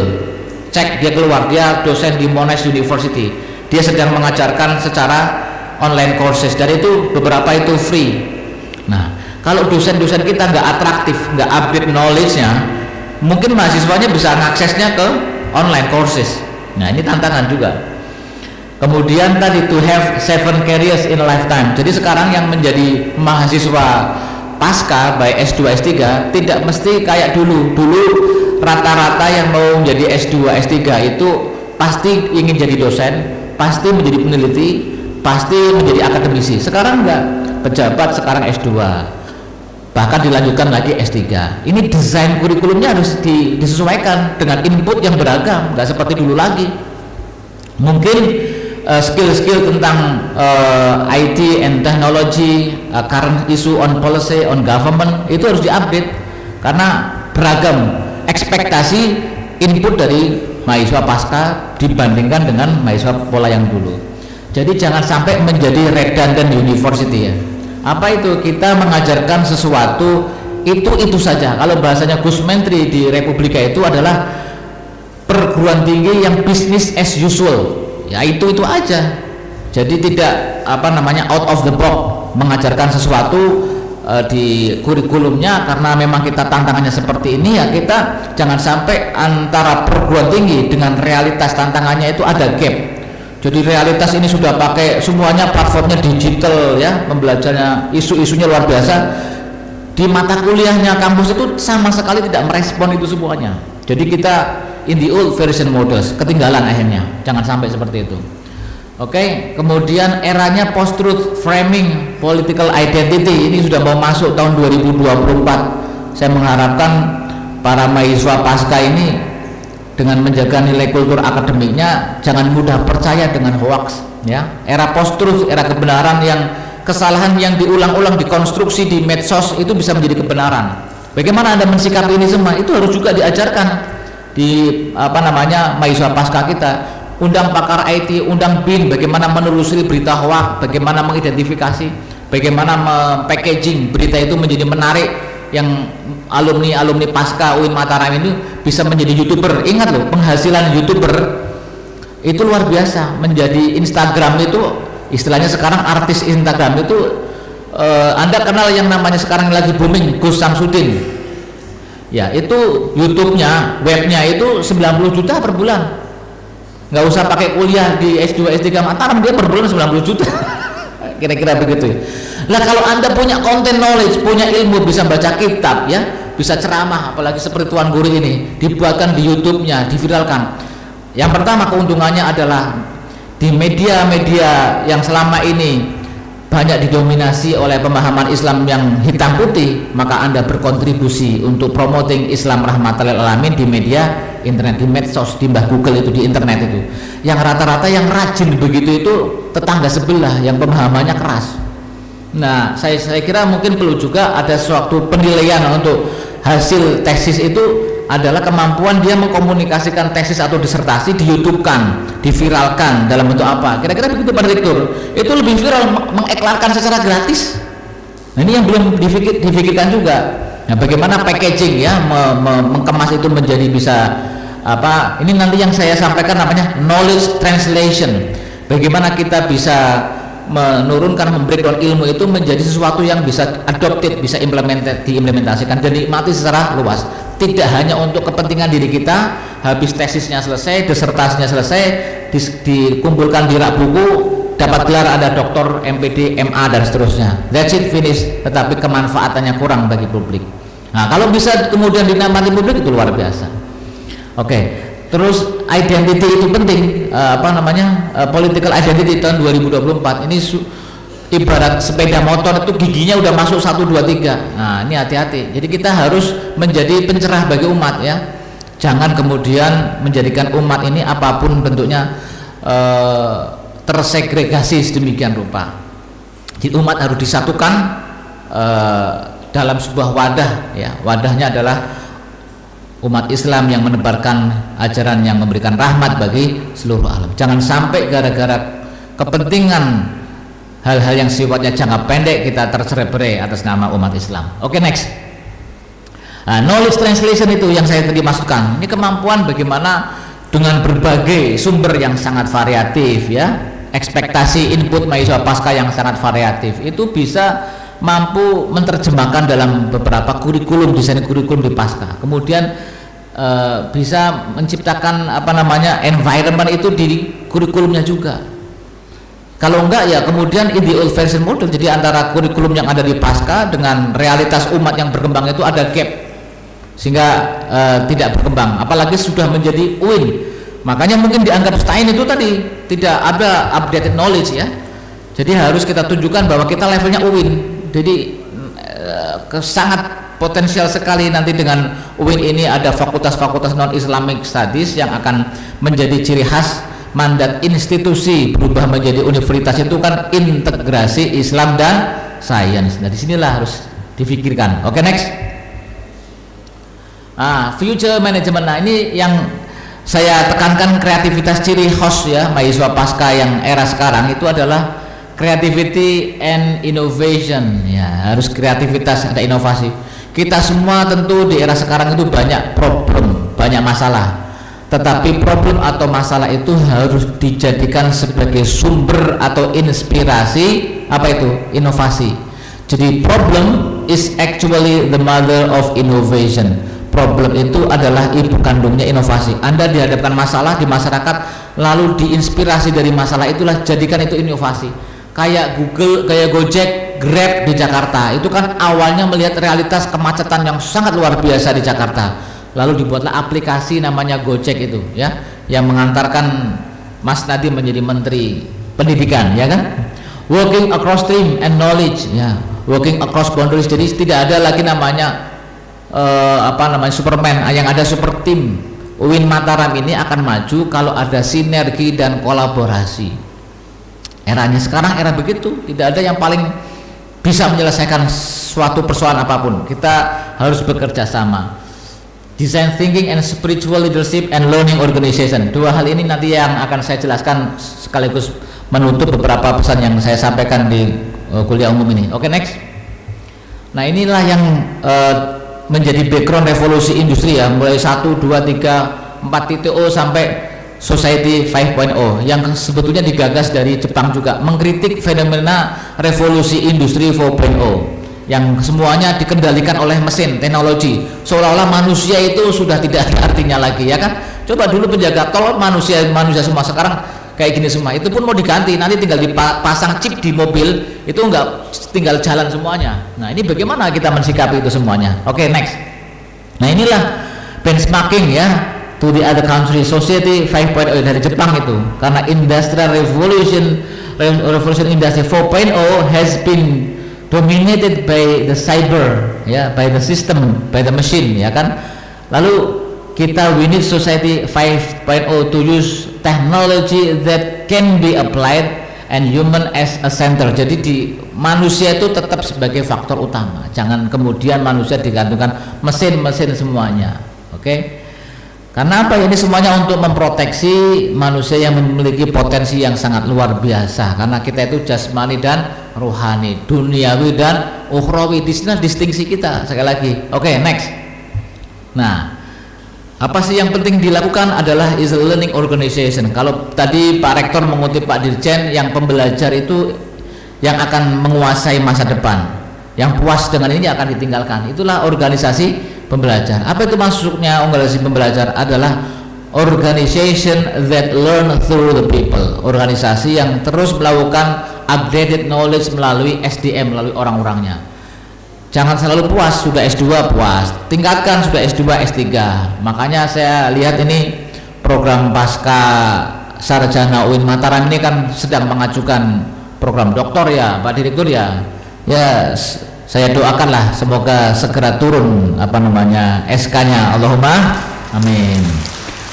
cek dia keluar, dia dosen di Monash University, dia sedang mengajarkan secara online courses, dan itu beberapa itu free. Nah, kalau dosen-dosen kita nggak atraktif, nggak update knowledge-nya, mungkin mahasiswanya bisa mengaksesnya ke online courses. Nah, ini tantangan juga. Kemudian tadi to have 7 careers in a lifetime. Jadi sekarang yang menjadi mahasiswa Pasca baik S2 S3 tidak mesti kayak dulu. Dulu rata-rata yang mau menjadi S2 S3 itu pasti ingin jadi dosen, pasti menjadi peneliti, pasti menjadi akademisi. Sekarang enggak, pejabat sekarang S2, bahkan dilanjutkan lagi S3. Ini desain kurikulumnya harus disesuaikan dengan input yang beragam, nggak seperti dulu lagi. Mungkin skill-skill tentang IT and technology, current issue on policy, on government itu harus diupdate karena beragam ekspektasi input dari mahasiswa pasca dibandingkan dengan mahasiswa pola yang dulu. Jadi jangan sampai menjadi redundant university ya. Apa itu? Kita mengajarkan sesuatu itu saja. Kalau bahasanya Gus Menteri di Republika itu adalah perguruan tinggi yang business as usual. Ya itu aja. Jadi tidak out of the box mengajarkan sesuatu di kurikulumnya, karena memang kita tantangannya seperti ini ya. Kita jangan sampai antara perguruan tinggi dengan realitas tantangannya itu ada gap. Jadi realitas ini sudah pakai semuanya platformnya digital ya, pembelajarannya isu-isunya luar biasa. Di mata kuliahnya kampus itu sama sekali tidak merespon itu semuanya. Jadi kita in the old version models, ketinggalan akhirnya. Jangan sampai seperti itu. Oke, kemudian eranya post-truth framing political identity ini sudah mau masuk tahun 2024. Saya mengharapkan para mahasiswa pasca ini dengan menjaga nilai kultur akademiknya jangan mudah percaya dengan hoax ya. Era post-truth, era kebenaran yang kesalahan yang diulang-ulang dikonstruksi di medsos itu bisa menjadi kebenaran. Bagaimana Anda mensikapi ini semua? Itu harus juga diajarkan di mahasiswa pasca kita. Undang pakar IT, undang BIN, bagaimana menelusuri berita hoax, bagaimana mengidentifikasi, bagaimana packaging berita itu menjadi menarik, yang alumni pasca UIN Mataram ini bisa menjadi YouTuber. Ingat loh, penghasilan YouTuber itu luar biasa. Menjadi Instagram itu, istilahnya sekarang artis Instagram itu, Anda kenal yang namanya sekarang lagi booming, Gus Samsudin. Ya, itu YouTube-nya, webnya itu 90 juta per bulan. Nggak usah pakai kuliah di S2, S3 Mataram, dia per bulan 90 juta. Kira-kira begitu. Nah, kalau Anda punya content knowledge, punya ilmu, bisa baca kitab ya, bisa ceramah, apalagi seperti Tuan Guru ini, dibuatkan di YouTube-nya, diviralkan. Yang pertama keuntungannya adalah di media-media yang selama ini banyak didominasi oleh pemahaman Islam yang hitam putih, maka Anda berkontribusi untuk promoting Islam rahmatan lil alamin di media internet, di medsos, di Mbah Google itu, di internet itu. Yang rata-rata yang rajin begitu itu tetangga sebelah yang pemahamannya keras. Nah, saya kira mungkin perlu juga ada suatu penilaian untuk hasil tesis itu adalah kemampuan dia mengkomunikasikan tesis atau disertasi, di YouTube-kan, diviralkan dalam bentuk apa. Kira-kira begitu Pak Direktur. Itu lebih viral, mengeklarkan secara gratis. Nah, ini yang belum difikirkan juga. Nah, bagaimana packaging ya, mengemas itu menjadi bisa ini nanti yang saya sampaikan namanya knowledge translation. Bagaimana kita bisa menurunkan, membreakdown ilmu itu menjadi sesuatu yang bisa adopted, bisa diimplementasikan dan dinikmati secara luas. Tidak hanya untuk kepentingan diri kita, habis tesisnya selesai, disertasinya selesai, dikumpulkan di rak buku, dapat gelar ada doktor, MPD, MA dan seterusnya. That's it, finish. Tetapi kemanfaatannya kurang bagi publik. Nah, kalau bisa kemudian dinikmati publik itu luar biasa. Oke. Terus identity itu penting, political identity tahun 2024 ini ibarat sepeda motor itu giginya udah masuk 1, 2, 3. Nah, ini hati-hati. Jadi kita harus menjadi pencerah bagi umat ya. Jangan kemudian menjadikan umat ini apapun bentuknya tersegregasi sedemikian rupa. Jadi umat harus disatukan dalam sebuah wadah ya. Wadahnya adalah umat Islam yang menebarkan ajaran yang memberikan rahmat bagi seluruh alam. Jangan sampai gara-gara kepentingan hal-hal yang sifatnya jangka pendek kita tercerai-berai atas nama umat Islam. Oke, next. Nah, knowledge translation itu yang saya tadi masukkan. Ini kemampuan bagaimana dengan berbagai sumber yang sangat variatif ya, ekspektasi input mahasiswa pasca yang sangat variatif itu bisa mampu menerjemahkan dalam beberapa kurikulum, desain kurikulum di pasca. Kemudian bisa menciptakan environment itu di kurikulumnya juga. Kalau enggak ya kemudian in the old version model, jadi antara kurikulum yang ada di pasca dengan realitas umat yang berkembang itu ada gap sehingga tidak berkembang. Apalagi sudah menjadi UIN, makanya mungkin dianggap Stein itu tadi tidak ada updated knowledge ya. Jadi harus kita tunjukkan bahwa kita levelnya UIN. Jadi sangat potensial sekali nanti dengan UIN ini ada fakultas-fakultas non-Islamic Studies yang akan menjadi ciri khas mandat institusi berubah menjadi universitas itu kan integrasi Islam dan sains. Nah disinilah harus difikirkan. Oke, next. Future management. Nah ini yang saya tekankan, kreativitas ciri khas ya mahasiswa pasca yang era sekarang itu adalah creativity and innovation. Ya harus kreativitas, ada inovasi. Kita semua tentu di era sekarang itu banyak problem, banyak masalah. Tetapi problem atau masalah itu harus dijadikan sebagai sumber atau inspirasi, apa itu? Inovasi. Jadi problem is actually the mother of innovation. Problem itu adalah ibu kandungnya inovasi. Anda dihadapkan masalah di masyarakat, lalu diinspirasi dari masalah itulah, jadikan itu inovasi. Kayak Google, kayak Gojek, Grab di Jakarta itu kan awalnya melihat realitas kemacetan yang sangat luar biasa di Jakarta, lalu dibuatlah aplikasi namanya Gojek itu ya, yang mengantarkan Mas Nadiem menjadi Menteri Pendidikan ya kan, working across team and knowledge ya, working across boundaries. Jadi tidak ada lagi namanya Superman, yang ada super team. UIN Mataram ini akan maju kalau ada sinergi dan kolaborasi. Eranya sekarang era begitu, tidak ada yang paling bisa menyelesaikan suatu persoalan apapun. Kita harus bekerja sama. Design thinking and spiritual leadership and learning organization. Dua hal ini nanti yang akan saya jelaskan sekaligus menutup beberapa pesan yang saya sampaikan di kuliah umum ini. Oke, next. Nah inilah yang menjadi background revolusi industri ya, mulai 1, 2, 3, 4.0 sampai Society 5.0 yang sebetulnya digagas dari Jepang juga, mengkritik fenomena revolusi industri 4.0 yang semuanya dikendalikan oleh mesin teknologi, seolah-olah manusia itu sudah tidak ada artinya lagi ya kan. Coba dulu penjaga tol manusia semua, sekarang kayak gini semua. Itu pun mau diganti, nanti tinggal dipasang chip di mobil, itu enggak, tinggal jalan semuanya. Nah ini bagaimana kita mensikapi itu semuanya. Oke, next. Nah inilah benchmarking ya to the other country. Society 5.0 dari Jepang itu, karena industrial revolution industry 4.0 has been dominated by the cyber ya, by the system, by the machine ya kan. Lalu we need society 5.0 to use technology that can be applied and human as a center. Jadi di manusia itu tetap sebagai faktor utama, jangan kemudian manusia digantungkan mesin-mesin semuanya. Oke. Karena apa? Ini semuanya untuk memproteksi manusia yang memiliki potensi yang sangat luar biasa. Karena kita itu jasmani dan rohani, duniawi dan ukhrawi. Di sini distingsi kita sekali lagi. Oke, next. Nah, apa sih yang penting dilakukan adalah is a learning organization. Kalau tadi Pak Rektor mengutip Pak Dirjen, yang pembelajar itu yang akan menguasai masa depan. Yang puas dengan ini akan ditinggalkan. Itulah organisasi pembelajar. Apa itu maksudnya organisasi pembelajar? Adalah organization that learn through the people. Organisasi yang terus melakukan updated knowledge melalui SDM, melalui orang-orangnya. Jangan selalu puas sudah S2 puas, tingkatkan sudah S2 S3. Makanya saya lihat ini program pasca sarjana UIN Mataram ini kan sedang mengajukan program doktor ya Pak Direktur ya. Ya saya doakanlah semoga segera turun SK-nya, Allahumma amin.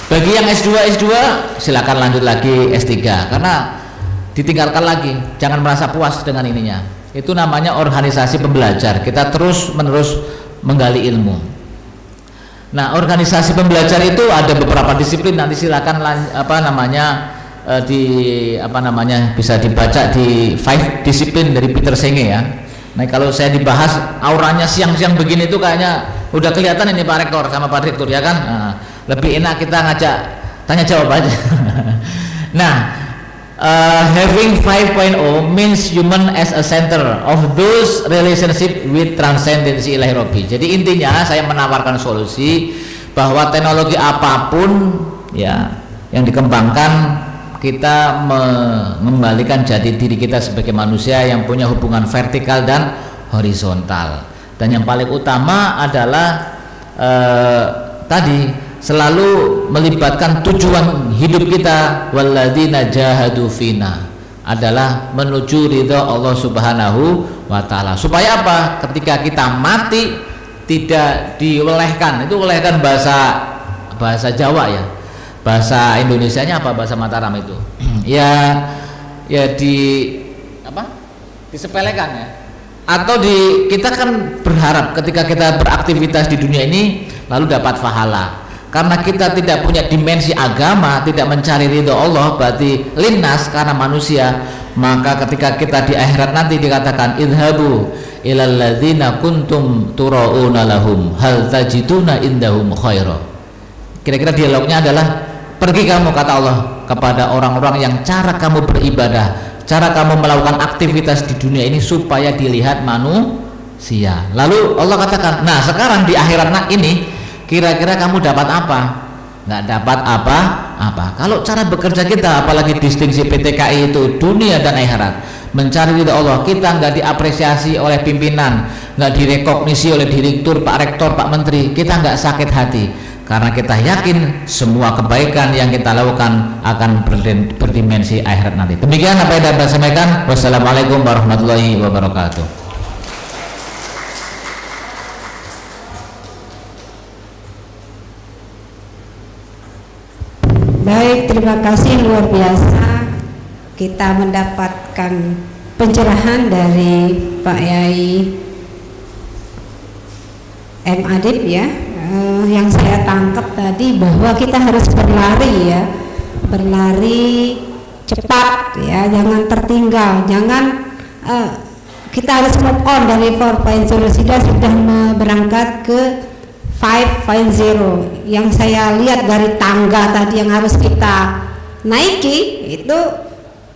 Bagi yang S2 silakan lanjut lagi S3 karena ditinggalkan lagi, jangan merasa puas dengan ininya. Itu namanya organisasi pembelajar. Kita terus menerus menggali ilmu. Nah, organisasi pembelajar itu ada beberapa disiplin, nanti silakan bisa dibaca di 5 disiplin dari Peter Senge ya. Nah kalau saya dibahas auranya siang-siang begini tuh kayaknya udah kelihatan ini Pak Rektor sama Pak Direktur ya kan. Nah, lebih enak kita ngajak tanya jawab aja. Nah, having 5.0 means human as a center of those relationship with transcendency ilahi Rabbi. Jadi intinya saya menawarkan solusi bahwa teknologi apapun ya yang dikembangkan, kita mengembalikan jati diri kita sebagai manusia yang punya hubungan vertikal dan horizontal. Dan yang paling utama adalah tadi selalu melibatkan tujuan hidup kita, walladzina jahadu fina. adalah menuju ridho Allah Subhanahu wa taala. Supaya apa? Ketika kita mati tidak diwelehkan. Itu welehkan bahasa Jawa ya. Bahasa Indonesianya apa? Bahasa Mataram itu. ya disepelekan ya. Atau kita kan berharap ketika kita beraktivitas di dunia ini lalu dapat pahala. Karena kita tidak punya dimensi agama, tidak mencari ridho Allah, berarti linnas karena manusia, maka ketika kita di akhirat nanti dikatakan idhabu ilal ladzina kuntum turauna lahum hal tajiduna indahum khaira. Kira-kira dialognya adalah pergi kamu, kata Allah, kepada orang-orang yang cara kamu beribadah, cara kamu melakukan aktivitas di dunia ini supaya dilihat manusia. Lalu Allah katakan, nah sekarang di akhirat ini kira-kira kamu dapat apa? Nggak dapat apa-apa. Kalau cara bekerja kita, apalagi distingsi PTKI itu dunia dan akhirat, mencari ridho Allah, kita nggak diapresiasi oleh pimpinan, nggak direkognisi oleh direktur, Pak Rektor, Pak Menteri, kita nggak sakit hati karena kita yakin semua kebaikan yang kita lakukan akan berdimensi akhirat nanti. Demikian apa yang dapat saya sampaikan. Wassalamualaikum warahmatullahi wabarakatuh. Baik, terima kasih, luar biasa kita mendapatkan pencerahan dari Pak Yai M. Adib ya. Yang saya tangkap tadi bahwa kita harus berlari ya, berlari cepat ya, jangan tertinggal, jangan kita harus move on dari 4.0, sudah berangkat ke 5.0. Yang saya lihat dari tangga tadi yang harus kita naiki itu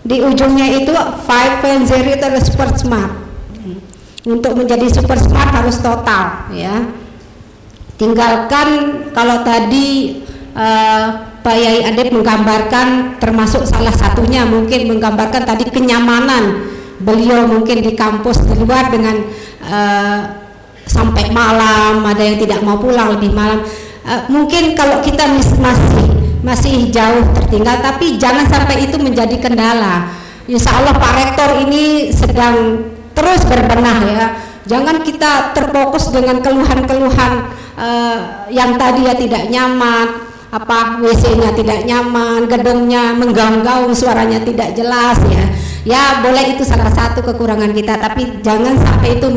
di ujungnya itu 5.0 itu adalah super smart. Untuk menjadi super smart harus total ya. Tinggalkan kalau tadi Pak Yai Adib menggambarkan, termasuk salah satunya mungkin menggambarkan tadi kenyamanan beliau mungkin di kampus di luar dengan sampai malam, ada yang tidak mau pulang lebih malam. Mungkin kalau kita masih jauh tertinggal, tapi jangan sampai itu menjadi kendala. Insya Allah Pak Rektor ini sedang terus berbenah ya. Jangan kita terfokus dengan keluhan-keluhan yang tadi ya tidak nyaman, WC-nya tidak nyaman, gedungnya mengganggau, suaranya tidak jelas ya. Ya boleh, itu salah satu kekurangan kita, tapi jangan sampai itu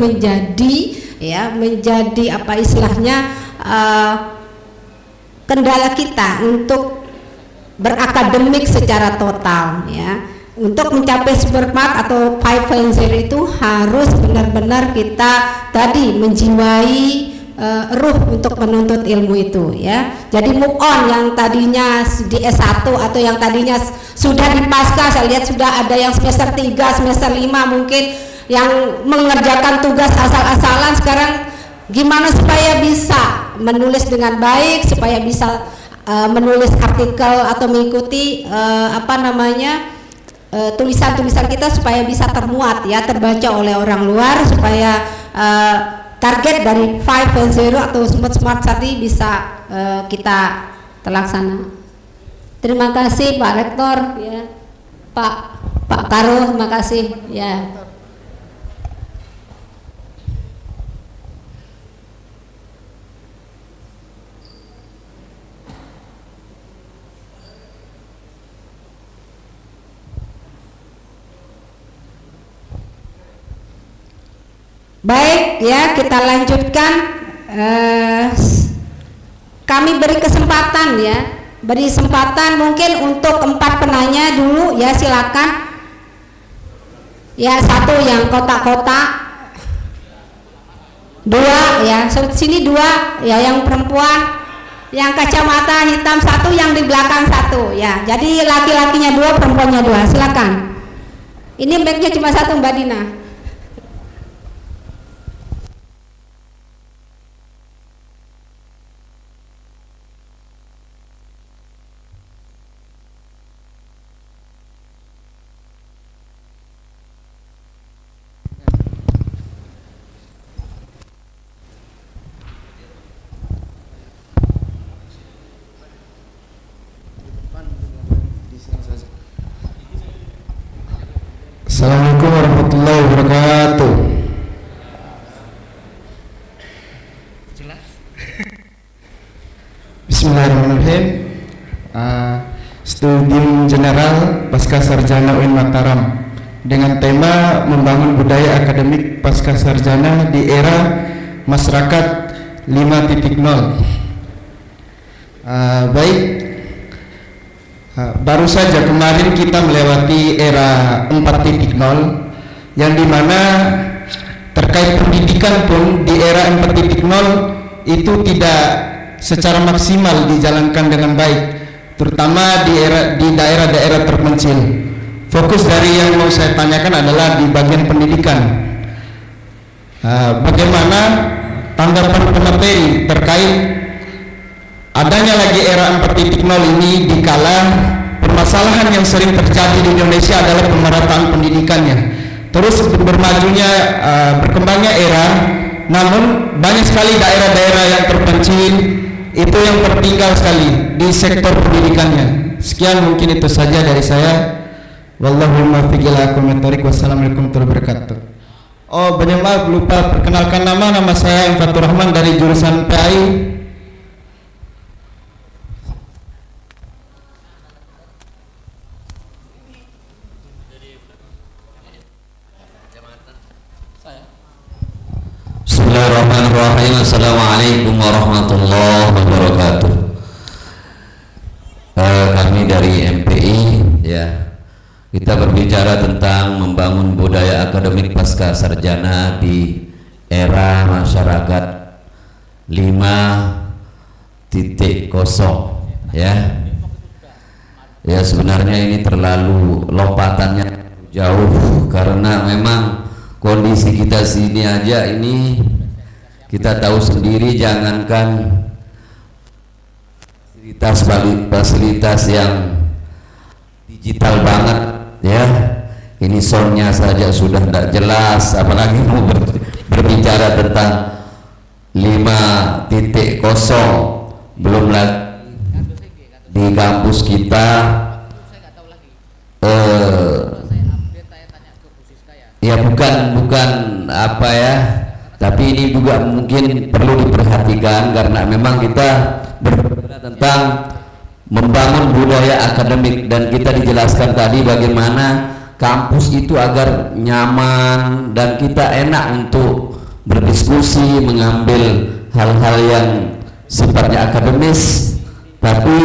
menjadi apa istilahnya kendala kita untuk berakademik secara total ya. Untuk mencapai supermark atau 5.0 itu harus benar-benar kita tadi menjiwai ruh untuk menuntut ilmu itu ya. Jadi move on, yang tadinya di S1 atau yang tadinya sudah di pasca, saya lihat sudah ada yang semester 3, semester 5 mungkin yang mengerjakan tugas asal-asalan. Sekarang gimana supaya bisa menulis dengan baik, supaya bisa menulis artikel atau mengikuti tulisan-tulisan kita supaya bisa termuat ya, terbaca oleh orang luar, supaya target dari 5.0 atau smart tadi bisa kita terlaksana. Terima kasih Pak Rektor ya, Pak Karo, terima kasih ya. Baik ya, kita lanjutkan. Kami beri kesempatan mungkin untuk 4 penanya dulu ya, silakan. Ya, 1 yang kotak-kotak, 2 ya, sini 2 ya, yang perempuan, yang kacamata hitam 1, yang di belakang 1 ya. Jadi laki-lakinya 2, perempuannya 2, silakan. Ini mic-nya cuma 1 Mbak Dina. Assalamualaikum warahmatullahi wabarakatuh. Bismillahirrahmanirrahim. Studium General Pasca Sarjana UIN Mataram dengan tema membangun budaya akademik pasca sarjana di era masyarakat 5.0. Baik, baru saja kemarin kita melewati era 4.0 yang dimana terkait pendidikan pun di era 4.0 itu tidak secara maksimal dijalankan dengan baik, terutama di daerah-daerah terpencil. Fokus dari yang mau saya tanyakan adalah di bagian pendidikan. Bagaimana tanggapan pemateri terkait adanya lagi era 4.0 ini dikala permasalahan yang sering terjadi di Indonesia adalah pemerataan pendidikannya. Terus berkembangnya era, namun banyak sekali daerah-daerah yang terpencil itu yang tertinggal sekali di sektor pendidikannya. Sekian mungkin itu saja dari saya. Wallahul muwaffiq ila aqwamit thoriq. Wassalamualaikum warahmatullahi wabarakatuh. Oh, banyak maaf lupa perkenalkan nama saya Fatur Rahman dari jurusan PAI. Bismillahirrahmanirrahim. Assalamualaikum warahmatullahi wabarakatuh. Kami dari MPI, ya, kita berbicara tentang membangun budaya akademik pasca sarjana di era masyarakat 5.0, ya. Ya, sebenarnya ini terlalu lompatannya jauh karena memang kondisi kita sini aja ini kita tahu sendiri, jangankan fasilitas yang digital banget, ya, ini soundnya saja sudah tidak jelas, apalagi mau berbicara tentang 5.0. Belum lagi di kampus kita ya bukan apa ya, tapi ini juga mungkin perlu diperhatikan karena memang kita berbicara tentang membangun budaya akademik dan kita dijelaskan tadi bagaimana kampus itu agar nyaman dan kita enak untuk berdiskusi, mengambil hal-hal yang sifatnya akademis. Tapi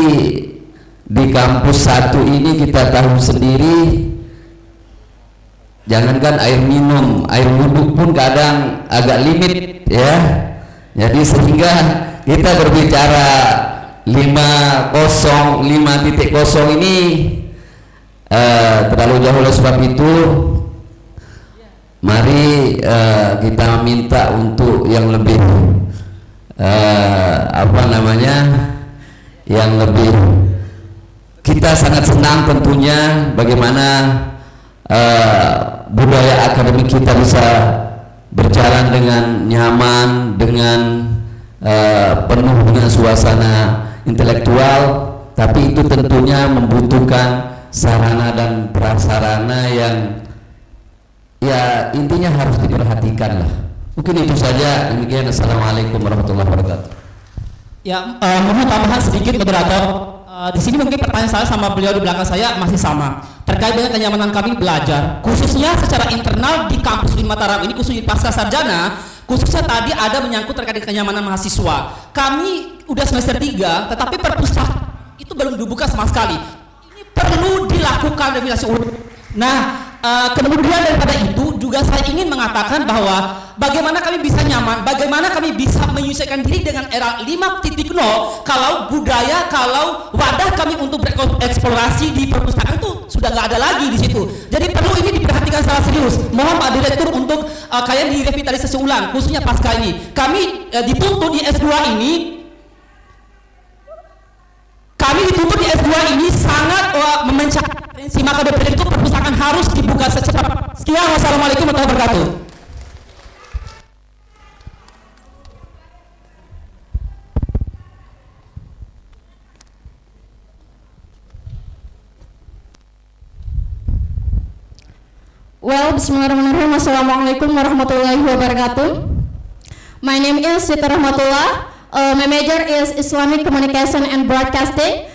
di kampus satu ini kita tahu sendiri, jangankan air minum, air wudhu pun kadang agak limit, ya. Jadi sehingga kita berbicara 5.0 ini terlalu jauh. Oleh sebab itu mari kita minta untuk yang lebih yang lebih, kita sangat senang tentunya bagaimana budaya akademik kita bisa berjalan dengan nyaman, dengan penuh dengan suasana intelektual, tapi itu tentunya membutuhkan sarana dan prasarana yang ya intinya harus diperhatikan lah. Mungkin itu saja. Demikian. Assalamualaikum warahmatullahi wabarakatuh. Ya, mohon tambahan sedikit moderator. Di sini mungkin pertanyaan saya sama beliau di belakang saya masih sama terkait dengan kenyamanan kami belajar, khususnya secara internal di kampus UIN Mataram ini, khususnya pasca sarjana. Khususnya tadi ada menyangkut terkait dengan kenyamanan mahasiswa. Kami udah semester 3, tetapi perpustakaan itu belum dibuka sama sekali. Ini perlu dilakukan revitalisasi ulang. Nah, kemudian daripada itu juga saya ingin mengatakan bahwa bagaimana kami bisa nyaman, bagaimana kami bisa menyesuaikan diri dengan era 5.0 kalau budaya, kalau wadah kami untuk bereksplorasi di perpustakaan itu sudah nggak ada lagi di situ. Jadi perlu ini diperhatikan secara serius. Mohon Pak Direktur untuk kalian direvitalisasi ulang, khususnya pasca ini. Kami dituntut di S2 ini, sangat memencari si maka dari itu perpustakaan harus dibuka secepat. Sekian, wassalamualaikum warahmatullahi wabarakatuh. Well, bismillahirrahmanirrahim. Assalamualaikum warahmatullahi wabarakatuh. My name is Siti Rahmatullah. My major is Islamic Communication and Broadcasting.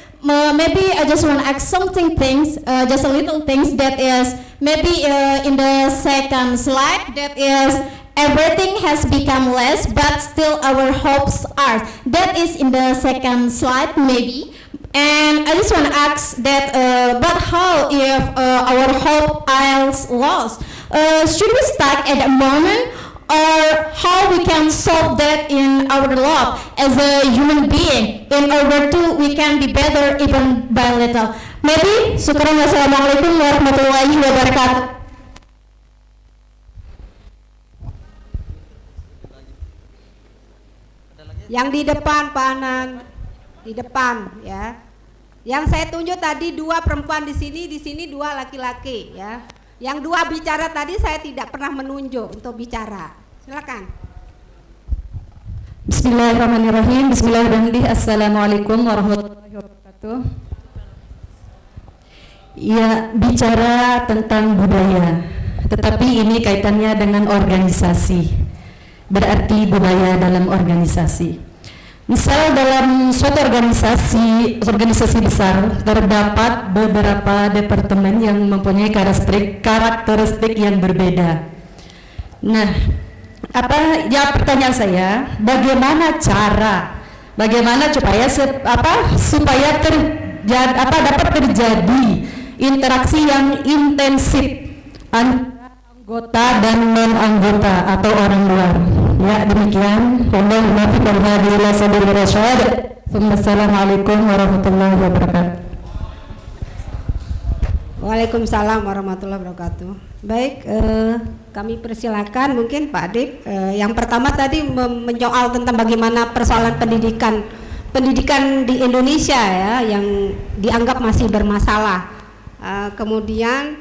Maybe I just want to ask something things, just a little things that is maybe in the second slide, that is everything has become less but still our hopes are. That is in the second slide maybe. And I just want to ask that, but how if our hope is lost? Should we start at a moment, or how we can solve that in our life as a human being in order to we can be better even by little? Maybe. Syukran. Wassalamualaikum warahmatullahi wabarakatuh. Yang di depan Pak Anang, di depan ya. Yang saya tunjuk tadi 2 perempuan di sini 2 laki-laki ya. Yang 2 bicara tadi saya tidak pernah menunjuk untuk bicara. Silakan. Bismillahirrahmanirrahim. Bismillahirrahmanirrahim. Assalamualaikum warahmatullahi wabarakatuh. Ya, bicara tentang budaya, tetapi ini kaitannya dengan organisasi. Berarti budaya dalam organisasi. Misal dalam suatu organisasi besar terdapat beberapa departemen yang mempunyai karakteristik yang berbeda. Nah, pertanyaan saya, bagaimana supaya dapat terjadi interaksi yang intensif antara anggota dan non anggota atau orang luar. Ya, demikian. Wassalamualaikum warahmatullahi wabarakatuh. Waalaikumsalam warahmatullahi wabarakatuh. Baik, kami persilakan mungkin Pak Adib. Yang pertama tadi menyoal tentang bagaimana persoalan pendidikan di Indonesia ya, yang dianggap masih bermasalah. Kemudian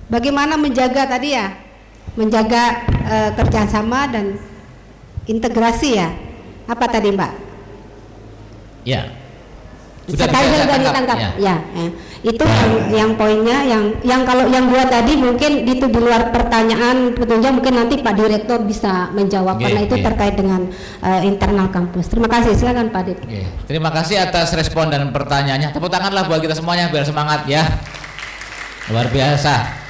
bagaimana menjaga kerjasama dan integrasi ya. Apa tadi Mbak? Ya. Sudah ditangkap. Ya. Itu yang poinnya yang kalau yang 2 tadi mungkin itu di luar pertanyaan petunjuk, mungkin nanti Pak Direktur bisa menjawab karena itu terkait dengan internal kampus. Terima kasih. Silakan Pak Adib. Terima kasih atas respon dan pertanyaannya. Tepuk tanganlah buat kita semuanya biar semangat ya. Luar biasa.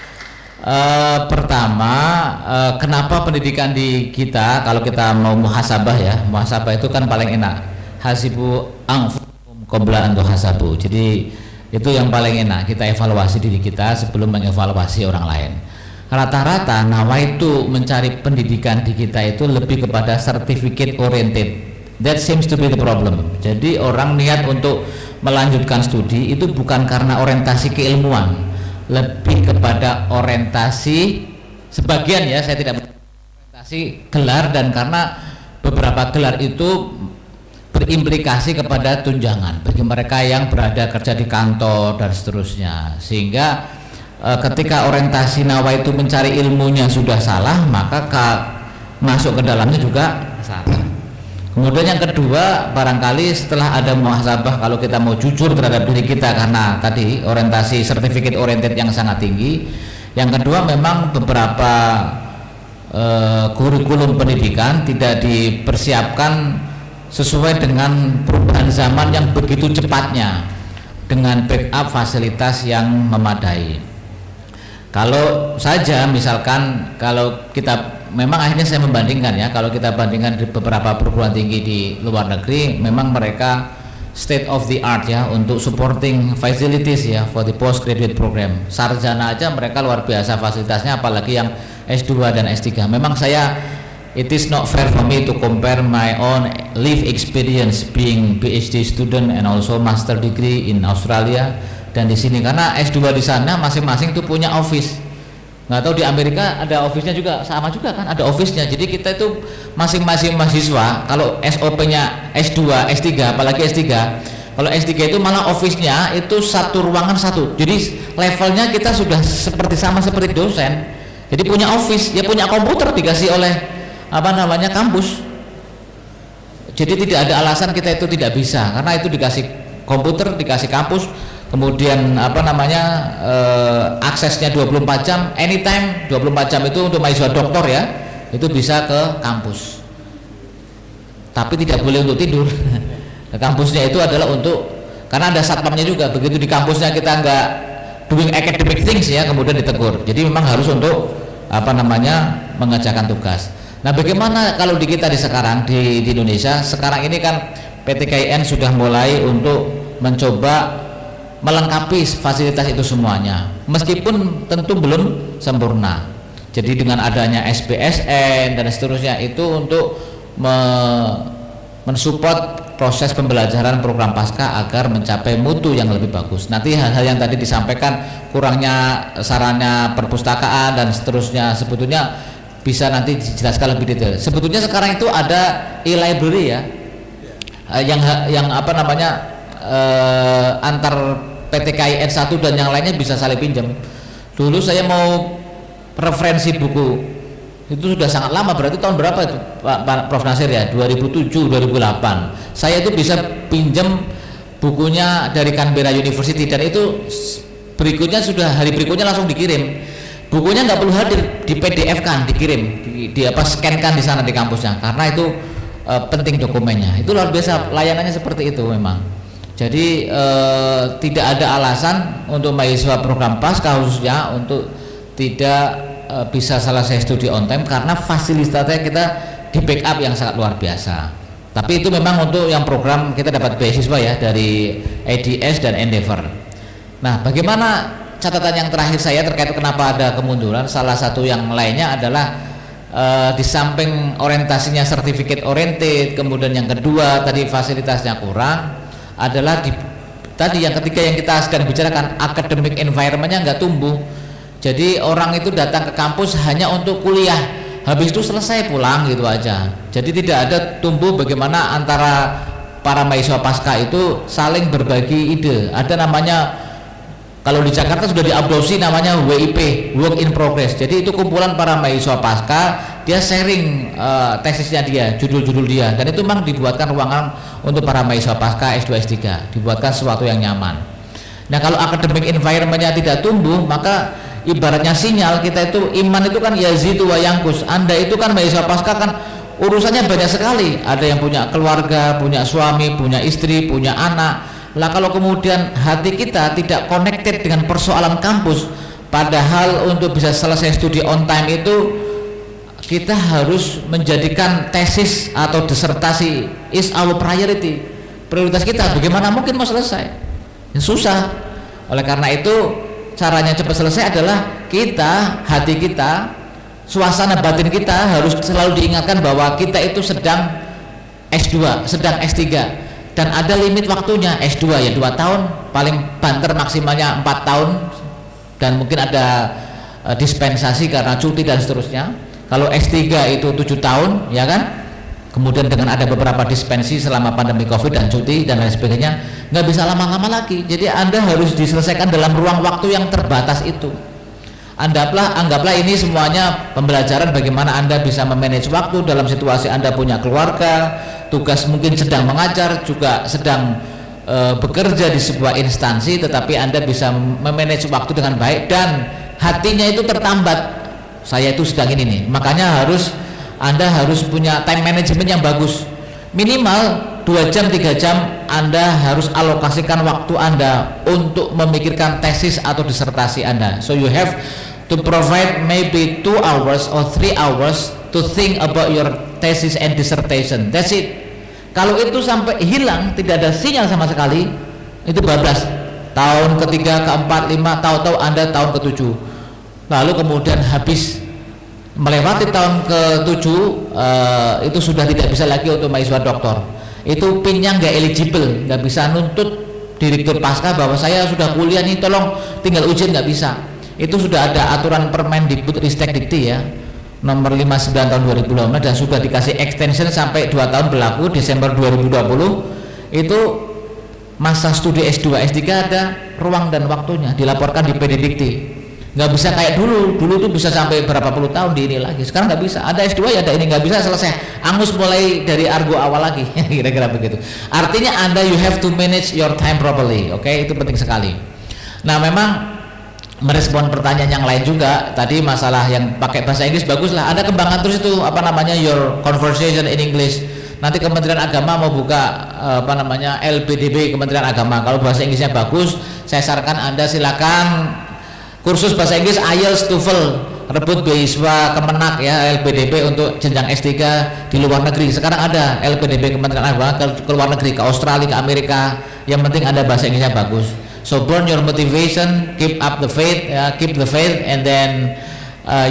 Pertama, kenapa pendidikan di kita, kalau kita mau muhasabah ya, muhasabah itu kan paling enak. Hasibu anfusakum qabla an tuhasabu. Jadi itu yang paling enak, kita evaluasi diri kita sebelum mengevaluasi orang lain. Rata-rata nawaitu mencari pendidikan di kita itu lebih kepada certificate oriented. That seems to be the problem. Jadi orang niat untuk melanjutkan studi itu bukan karena orientasi keilmuan, lebih kepada orientasi sebagian ya, saya tidak orientasi gelar, dan karena beberapa gelar itu berimplikasi kepada tunjangan bagi mereka yang berada kerja di kantor dan seterusnya, sehingga ketika orientasi nawaitu mencari ilmunya sudah salah, maka masuk ke dalamnya juga salah. Kemudian yang kedua, barangkali setelah ada muhasabah, kalau kita mau jujur terhadap diri kita, karena tadi orientasi certificate oriented yang sangat tinggi. Yang kedua, memang beberapa kurikulum pendidikan tidak dipersiapkan sesuai dengan perubahan zaman yang begitu cepatnya, dengan backup fasilitas yang memadai. Kalau saja misalkan, kalau kita memang akhirnya saya membandingkan ya, kalau kita bandingkan di beberapa perguruan tinggi di luar negeri, memang mereka state of the art ya untuk supporting facilities ya for the postgraduate program. Sarjana aja mereka luar biasa fasilitasnya, apalagi yang S2 dan S3. Memang it is not fair for me to compare my own life experience being PhD student and also master degree in Australia dan di sini, karena S2 di sana masing-masing itu punya office. Nggak tahu di Amerika ada office-nya juga, sama juga kan ada office-nya. Jadi kita itu masing-masing mahasiswa, kalau SOP-nya S2, S3, apalagi S3, kalau S3 itu malah office-nya itu satu ruangan satu. Jadi levelnya kita sudah sama seperti dosen. Jadi punya office, ya punya komputer dikasih oleh kampus. Jadi tidak ada alasan kita itu tidak bisa, karena itu dikasih komputer, dikasih kampus. kemudian aksesnya 24 jam, anytime 24 jam itu untuk mahasiswa doktor ya, itu bisa ke kampus. Tapi tidak boleh untuk tidur. Kampusnya itu adalah untuk, karena ada satpamnya juga, begitu di kampusnya kita nggak doing academic things ya, kemudian ditegur. Jadi memang harus untuk mengerjakan tugas. Nah, bagaimana kalau di kita sekarang di Indonesia sekarang ini kan PT KIN sudah mulai untuk mencoba melengkapi fasilitas itu semuanya, meskipun tentu belum sempurna. Jadi dengan adanya SBSN dan seterusnya itu untuk mensupport proses pembelajaran program pasca agar mencapai mutu yang lebih bagus. Nanti hal-hal yang tadi disampaikan, kurangnya sarana perpustakaan dan seterusnya, sebetulnya bisa nanti dijelaskan lebih detail. Sebetulnya sekarang itu ada e-library ya, yang antar PT KIN 1 dan yang lainnya bisa saling pinjam. Dulu saya mau referensi buku itu sudah sangat lama, berarti tahun berapa itu Pak Prof Nasir ya, 2007 2008 saya itu bisa pinjam bukunya dari Canberra University, dan itu hari berikutnya langsung dikirim. Bukunya nggak perlu hadir, di PDF kan, dikirim, scan kan di sana di kampusnya, karena itu penting dokumennya. Itu luar biasa layanannya seperti itu memang. Jadi tidak ada alasan untuk mahasiswa program pasca khususnya untuk tidak bisa selesai studi on time, karena fasilitasnya kita di backup yang sangat luar biasa. Tapi itu memang untuk yang program kita dapat beasiswa ya dari ADS dan Endeavor. Nah, bagaimana catatan yang terakhir saya terkait kenapa ada kemunduran? Salah satu yang lainnya adalah di samping orientasinya certificate oriented, kemudian yang kedua tadi fasilitasnya kurang, adalah tadi yang ketiga yang kita sedang bicarakan, academic environment-nya nggak tumbuh. Jadi orang itu datang ke kampus hanya untuk kuliah, habis itu selesai pulang gitu aja. Jadi tidak ada tumbuh bagaimana antara para mahasiswa pasca itu saling berbagi ide. Ada namanya, kalau di Jakarta sudah diadopsi namanya WIP, Work in Progress. Jadi itu kumpulan para mahasiswa pasca, dia sharing tesisnya dia, judul-judul dia, dan itu memang dibuatkan ruangan untuk para mahasiswa pasca S2 S3, dibuatkan sesuatu yang nyaman. Nah, kalau academic environment-nya tidak tumbuh, maka ibaratnya sinyal kita itu, iman itu kan yazidu wa yangkus. Anda itu kan mahasiswa pasca kan urusannya banyak sekali, ada yang punya keluarga, punya suami, punya istri, punya anak. Lah kalau kemudian hati kita tidak connected dengan persoalan kampus, padahal untuk bisa selesai studi on time itu kita harus menjadikan tesis atau disertasi is our priority, prioritas kita. Bagaimana mungkin mau selesai? Ya, susah. Oleh karena itu caranya cepat selesai adalah hati kita, suasana batin kita harus selalu diingatkan bahwa kita itu sedang S2, sedang S3, dan ada limit waktunya. S2 ya 2 tahun, paling banter maksimalnya 4 tahun, dan mungkin ada dispensasi karena cuti dan seterusnya. Kalau S3 itu 7 tahun ya kan, kemudian dengan ada beberapa dispensi selama pandemi COVID dan cuti dan lain sebagainya, nggak bisa lama-lama lagi. Jadi Anda harus diselesaikan dalam ruang waktu yang terbatas itu. Anggaplah ini semuanya pembelajaran bagaimana Anda bisa memanage waktu dalam situasi Anda punya keluarga, tugas mungkin sedang mengajar, juga sedang bekerja di sebuah instansi, tetapi Anda bisa memanage waktu dengan baik dan hatinya itu tertambat. Saya itu sedang ini nih, makanya Anda harus punya time management yang bagus. Minimal 2 jam 3 jam Anda harus alokasikan waktu Anda untuk memikirkan tesis atau disertasi Anda. So you have to provide maybe 2 hours or 3 hours to think about your thesis and dissertation. That's it. Kalau itu sampai hilang, tidak ada sinyal sama sekali, itu bablas. Tahun ketiga, keempat, 5, tahu-tahu Anda tahun ke-7. Lalu kemudian habis melewati tahun ke-7, itu sudah tidak bisa lagi untuk mahasiswa doktor. Itu PIN-nya nggak eligible, nggak bisa nuntut direktur pasca bahwa saya sudah kuliah nih, tolong tinggal ujian, nggak bisa. Itu sudah ada aturan Permendikbud Ristek Dikti ya, nomor 59 tahun 2015, dan sudah dikasih extension sampai 2 tahun berlaku Desember 2020. Itu masa studi S2 S3 ada ruang dan waktunya, dilaporkan di PD Dikti. nggak bisa kayak dulu tuh bisa sampai berapa puluh tahun di ini lagi, sekarang nggak bisa. Ada S2 ya ada ini, nggak bisa selesai angus mulai dari argo awal lagi. Kira-kira begitu. Artinya Anda you have to manage your time properly, oke? Itu penting sekali. Nah, memang merespon pertanyaan yang lain juga tadi, masalah yang pakai bahasa Inggris bagus lah, ada kembangan terus itu your conversation in English. Nanti Kementerian Agama mau buka LPDB Kementerian Agama, kalau bahasa Inggrisnya bagus, saya sarankan Anda silakan kursus bahasa Inggris IELTS, TOEFL, rebut beasiswa Kemenak ya, LPDB untuk jenjang S3 di luar negeri. Sekarang ada LPDB Kementerian Agama ke luar negeri, ke Australia, ke Amerika. Yang penting Anda bahasa Inggrisnya bagus. So burn your motivation, keep up the faith, keep the faith, and then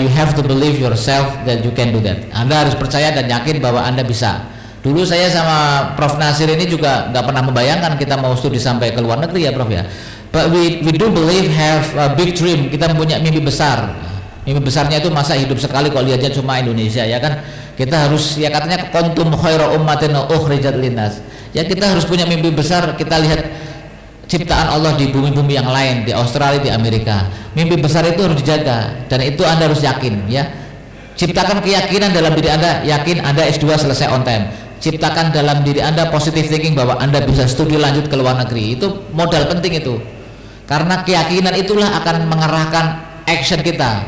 you have to believe yourself that you can do that. Anda harus percaya dan yakin bahwa Anda bisa. Dulu saya sama Prof Nasir ini juga nggak pernah membayangkan kita mau studi sampai ke luar negeri ya Prof ya. But we do believe have a big dream. Kita punya mimpi besar. Mimpi besarnya itu masa hidup sekali, kalau lihatnya cuma Indonesia ya kan. Kita harus, ya katanya kuntum khairu ummatin ukhrijat linnas. Ya kita harus punya mimpi besar. Kita lihat ciptaan Allah di bumi-bumi yang lain, di Australia, di Amerika. Mimpi besar itu harus dijaga, dan itu Anda harus yakin ya. Ciptakan keyakinan dalam diri Anda, yakin Anda S2 selesai on time. Ciptakan dalam diri Anda positive thinking bahwa Anda bisa studi lanjut ke luar negeri. Itu modal penting itu. Karena keyakinan itulah akan mengarahkan action kita.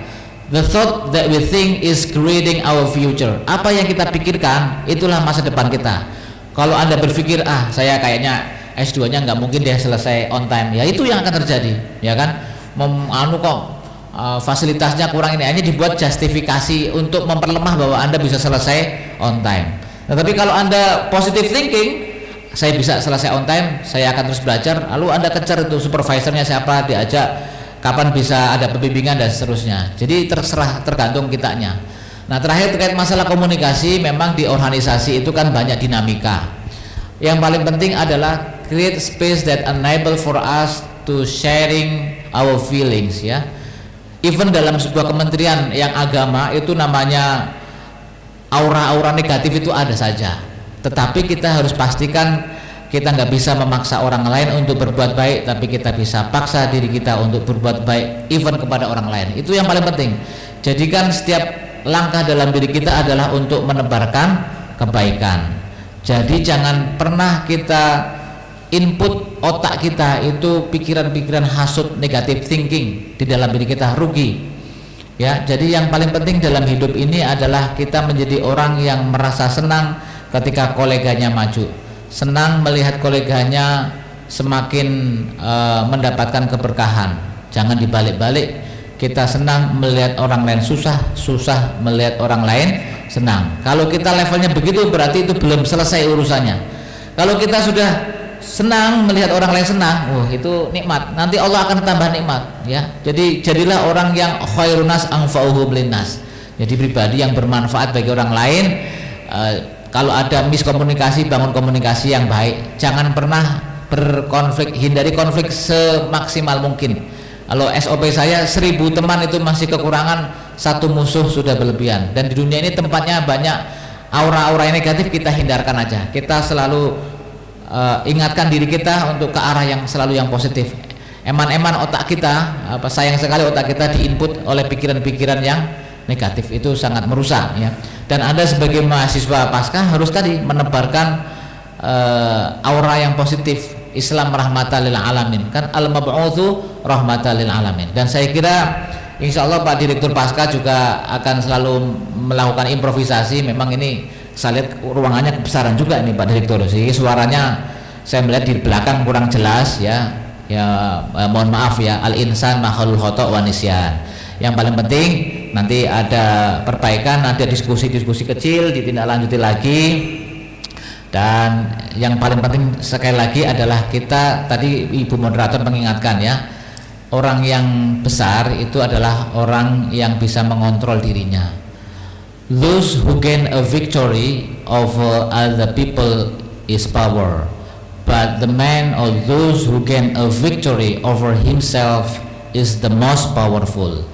The thought that we think is creating our future. Apa yang kita pikirkan itulah masa depan kita. Kalau Anda berpikir saya kayaknya S2-nya nggak mungkin dia selesai on time, ya itu yang akan terjadi, ya kan? Fasilitasnya kurang, ini hanya dibuat justifikasi untuk memperlemah bahwa Anda bisa selesai on time. Tetapi kalau Anda positive thinking, saya bisa selesai on time, saya akan terus belajar, lalu Anda kejar itu supervisornya siapa, diajak kapan bisa ada pembimbingan dan seterusnya. Jadi tergantung kitanya. Nah, terakhir terkait masalah komunikasi, memang di organisasi itu kan banyak dinamika. Yang paling penting adalah create space that enable for us to sharing our feelings ya. Even dalam sebuah kementerian yang agama itu namanya aura-aura negatif itu ada saja. Tetapi kita harus pastikan kita nggak bisa memaksa orang lain untuk berbuat baik, tapi kita bisa paksa diri kita untuk berbuat baik even kepada orang lain. Itu yang paling penting. Jadikan setiap langkah dalam diri kita adalah untuk menebarkan kebaikan. Jadi jangan pernah kita input otak kita itu pikiran-pikiran hasut, negative thinking di dalam diri kita, rugi. Ya, jadi yang paling penting dalam hidup ini adalah kita menjadi orang yang merasa senang ketika koleganya maju, senang melihat koleganya semakin mendapatkan keberkahan. Jangan dibalik-balik, kita senang melihat orang lain susah, susah melihat orang lain senang. Kalau kita levelnya begitu, berarti itu belum selesai urusannya. Kalau kita sudah senang melihat orang lain senang, itu nikmat. Nanti Allah akan tambah nikmat ya. Jadi jadilah orang yang khairunas anfa'uhum linnas. Jadi pribadi yang bermanfaat bagi orang lain. Kalau ada miskomunikasi, bangun komunikasi yang baik. Jangan pernah berkonflik, hindari konflik semaksimal mungkin. Kalau SOP saya 1000 teman itu masih kekurangan, 1 musuh sudah berlebihan. Dan di dunia ini tempatnya banyak aura-aura yang negatif, kita hindarkan aja. Kita selalu ingatkan diri kita untuk ke arah yang selalu yang positif. Eman-eman otak kita, sayang sekali otak kita diinput oleh pikiran-pikiran yang negatif, itu sangat merusak ya. Dan Anda sebagai mahasiswa pasca harus tadi menebarkan aura yang positif. Islam rahmatan lil alamin, kan al-mab'utsu rahmatan lil alamin. Dan saya kira insya Allah Pak Direktur Pasca juga akan selalu melakukan improvisasi. Memang ini saya lihat ruangannya kebesaran juga ini Pak Direktur, sih suaranya saya melihat di belakang kurang jelas ya. Mohon maaf ya, al-insan makhluk khata' wa nisyan. Yang paling penting nanti ada perbaikan, nanti ada diskusi-diskusi kecil, ditindaklanjuti lagi. Dan yang paling penting sekali lagi adalah kita, tadi Ibu Moderator mengingatkan ya, orang yang besar itu adalah orang yang bisa mengontrol dirinya. Those who gain a victory over other people is power, but the man or those who gain a victory over himself is the most powerful.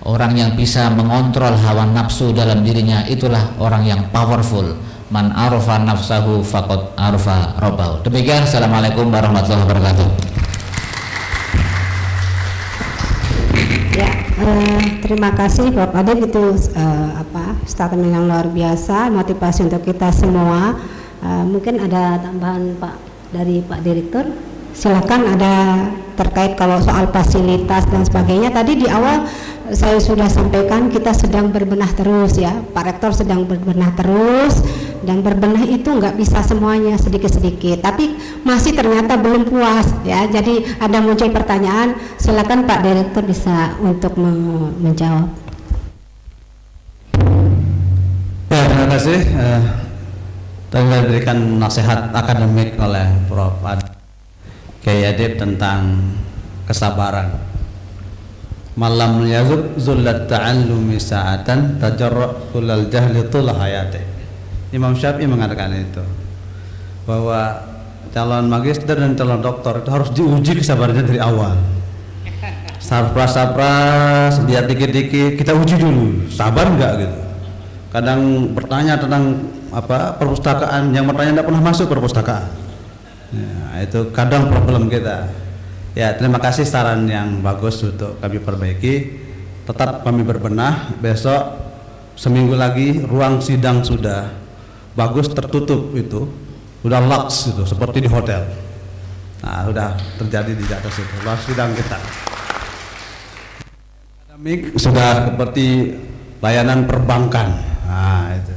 Orang yang bisa mengontrol hawa nafsu dalam dirinya itulah orang yang powerful. Man arafa nafsahu faqad arafa rabbahu. Demikian, assalamualaikum warahmatullahi wabarakatuh. Ya, Terima kasih Bapak Adib, itu statement yang luar biasa, motivasi untuk kita semua. Mungkin ada tambahan Pak dari Pak Direktur, silakan, ada terkait kalau soal fasilitas dan sebagainya. Tadi di awal saya sudah sampaikan kita sedang berbenah terus ya, Pak Rektor sedang berbenah terus, dan berbenah itu nggak bisa semuanya, sedikit-sedikit, tapi masih ternyata belum puas ya. Jadi ada muncul pertanyaan, silakan Pak Direktur bisa untuk menjawab. Ya, terima kasih. Telah diberikan nasihat akademik oleh Prof. Kiai Adib tentang kesabaran. Malam yazuk zullat ta'allumi sa'atan tajarra kullal jahli tul hayati. Imam Syafi'i mengatakan itu, bahwa calon magister dan calon doktor itu harus diuji kesabarannya dari awal. Sapras biar dikit-dikit kita uji dulu, sabar enggak gitu. Kadang bertanya tentang perpustakaan, yang bertanya tidak pernah masuk perpustakaan. Ya, itu kadang problem kita. Ya, terima kasih saran yang bagus untuk kami perbaiki. Tetap kami berbenah. Besok seminggu lagi ruang sidang sudah bagus, tertutup itu, sudah lux itu seperti di hotel. Nah, sudah terjadi di atas itu ruang sidang kita. Akademik sudah seperti layanan perbankan. Nah, itu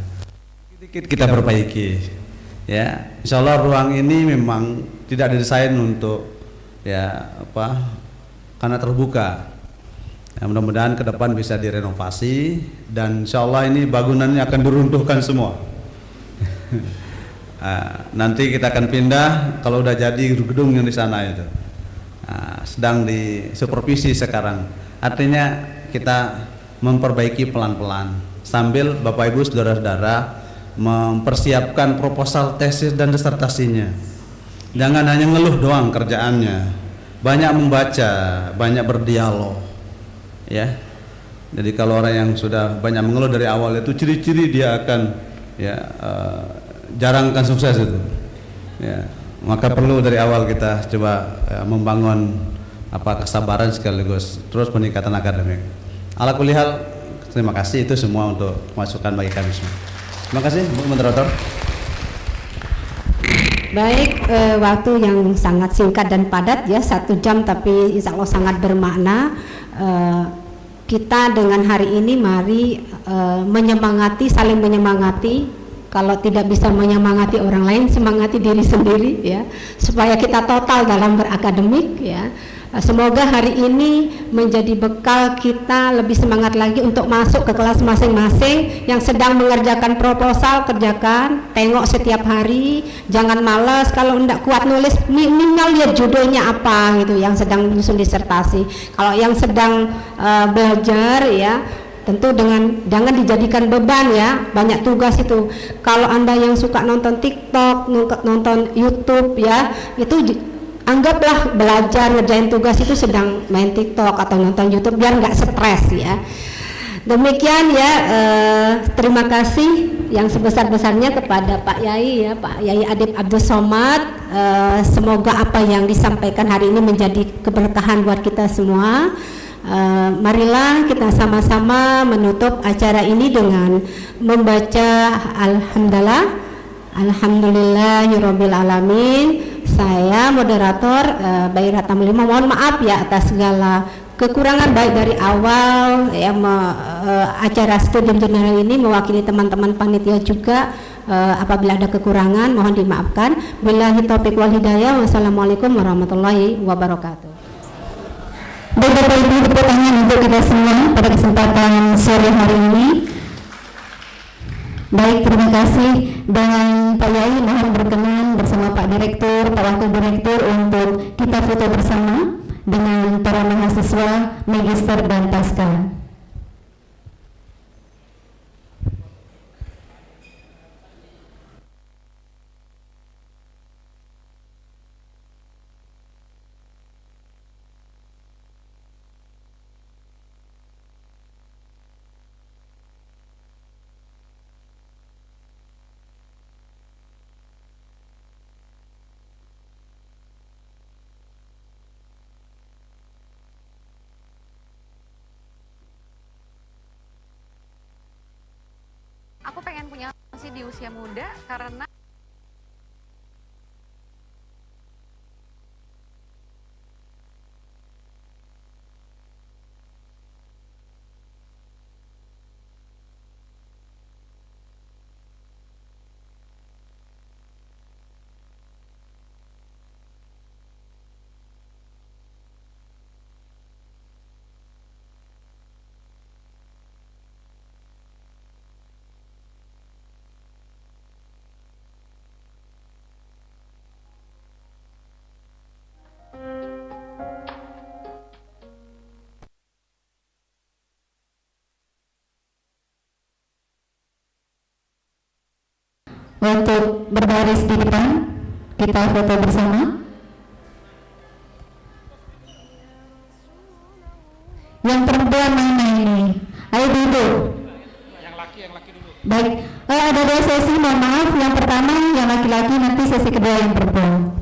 sedikit kita perbaiki. Ya, insya Allah ruang ini memang tidak didesain untuk karena terbuka. Ya, mudah-mudahan ke depan bisa direnovasi dan insya Allah ini bangunannya akan diruntuhkan semua. Nanti kita akan pindah kalau udah jadi gedung yang di sana itu. Sedang disupervisi sekarang. Artinya kita memperbaiki pelan-pelan sambil Bapak Ibu saudara-saudara mempersiapkan proposal tesis dan disertasinya. Jangan hanya ngeluh doang kerjaannya, banyak membaca, banyak berdialog ya. Jadi kalau orang yang sudah banyak mengeluh dari awal itu ciri-ciri dia akan jarang akan sukses itu ya. Maka perlu dari awal kita coba membangun kesabaran sekaligus terus peningkatan akademik. Ala kulli hal, terima kasih, itu semua untuk masukan bagi kami semua. Terima kasih Bu Moderator. Baik, waktu yang sangat singkat dan padat ya, 1 jam, tapi insya Allah sangat bermakna. Kita dengan hari ini mari menyemangati, saling menyemangati. Kalau tidak bisa menyemangati orang lain, semangati diri sendiri ya, supaya kita total dalam berakademik ya. Semoga hari ini menjadi bekal kita lebih semangat lagi untuk masuk ke kelas masing-masing. Yang sedang mengerjakan proposal, kerjakan, tengok setiap hari, jangan malas. Kalau tidak kuat nulis, minimal lihat judulnya apa gitu, yang sedang menyusun disertasi. Kalau yang sedang belajar ya, tentu jangan dijadikan beban ya, banyak tugas itu. Kalau Anda yang suka nonton TikTok, nonton YouTube ya, itu anggaplah belajar ngerjain tugas itu sedang main TikTok atau nonton YouTube, biar nggak stres ya. Demikian ya, terima kasih yang sebesar-besarnya kepada Pak Yai ya, Pak Yai Adib Abdul Somad. Semoga apa yang disampaikan hari ini menjadi keberkahan buat kita semua. Marilah kita sama-sama menutup acara ini dengan membaca Alhamdulillahirabbil alamin. Saya moderator Baira Tamlima, mohon maaf ya atas segala kekurangan baik dari awal ya, acara studium jurnal ini mewakili teman-teman panitia juga. Apabila ada kekurangan mohon dimaafkan. Billahi taufiq wal hidayah. Wassalamualaikum warahmatullahi wabarakatuh. Baik Bapak Ibu, tepuk tangan untuk kita semua pada kesempatan sore hari ini. Baik, terima kasih. Dan Pak Yai mohon berkenan bersama Pak Direktur, Pak Wakil Direktur untuk kita foto bersama dengan para mahasiswa, magister dan pasca. pengen punya masih di usia muda karena Untuk berbaris di depan, kita foto bersama. Yang perempuan mana ini? Ayo duduk. Yang laki dulu. Baik, ada 2 sesi, mohon maaf. Yang pertama yang laki-laki, nanti sesi kedua yang perempuan.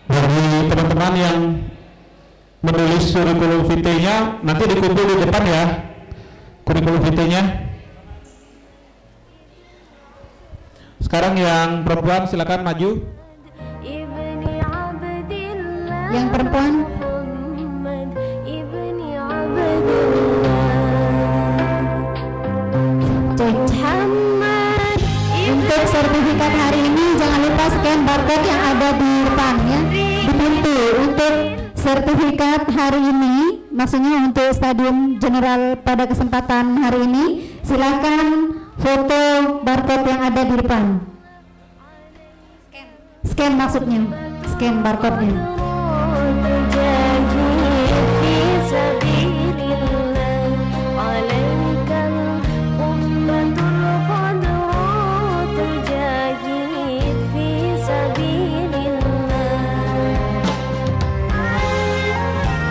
Bagi teman-teman yang menulis kurikulum vitae-nya nanti dikumpul di depan ya, kurikulum vitae-nya. Sekarang yang perempuan silakan maju. Yang perempuan. Untuk sertifikat hari ini jangan lupa scan barcode yang ada di depan ya, di pintu. Untuk sertifikat hari ini, maksudnya untuk Stadium General pada kesempatan hari ini, silakan foto barcode yang ada di depan. Scan maksudnya, scan barcode-nya.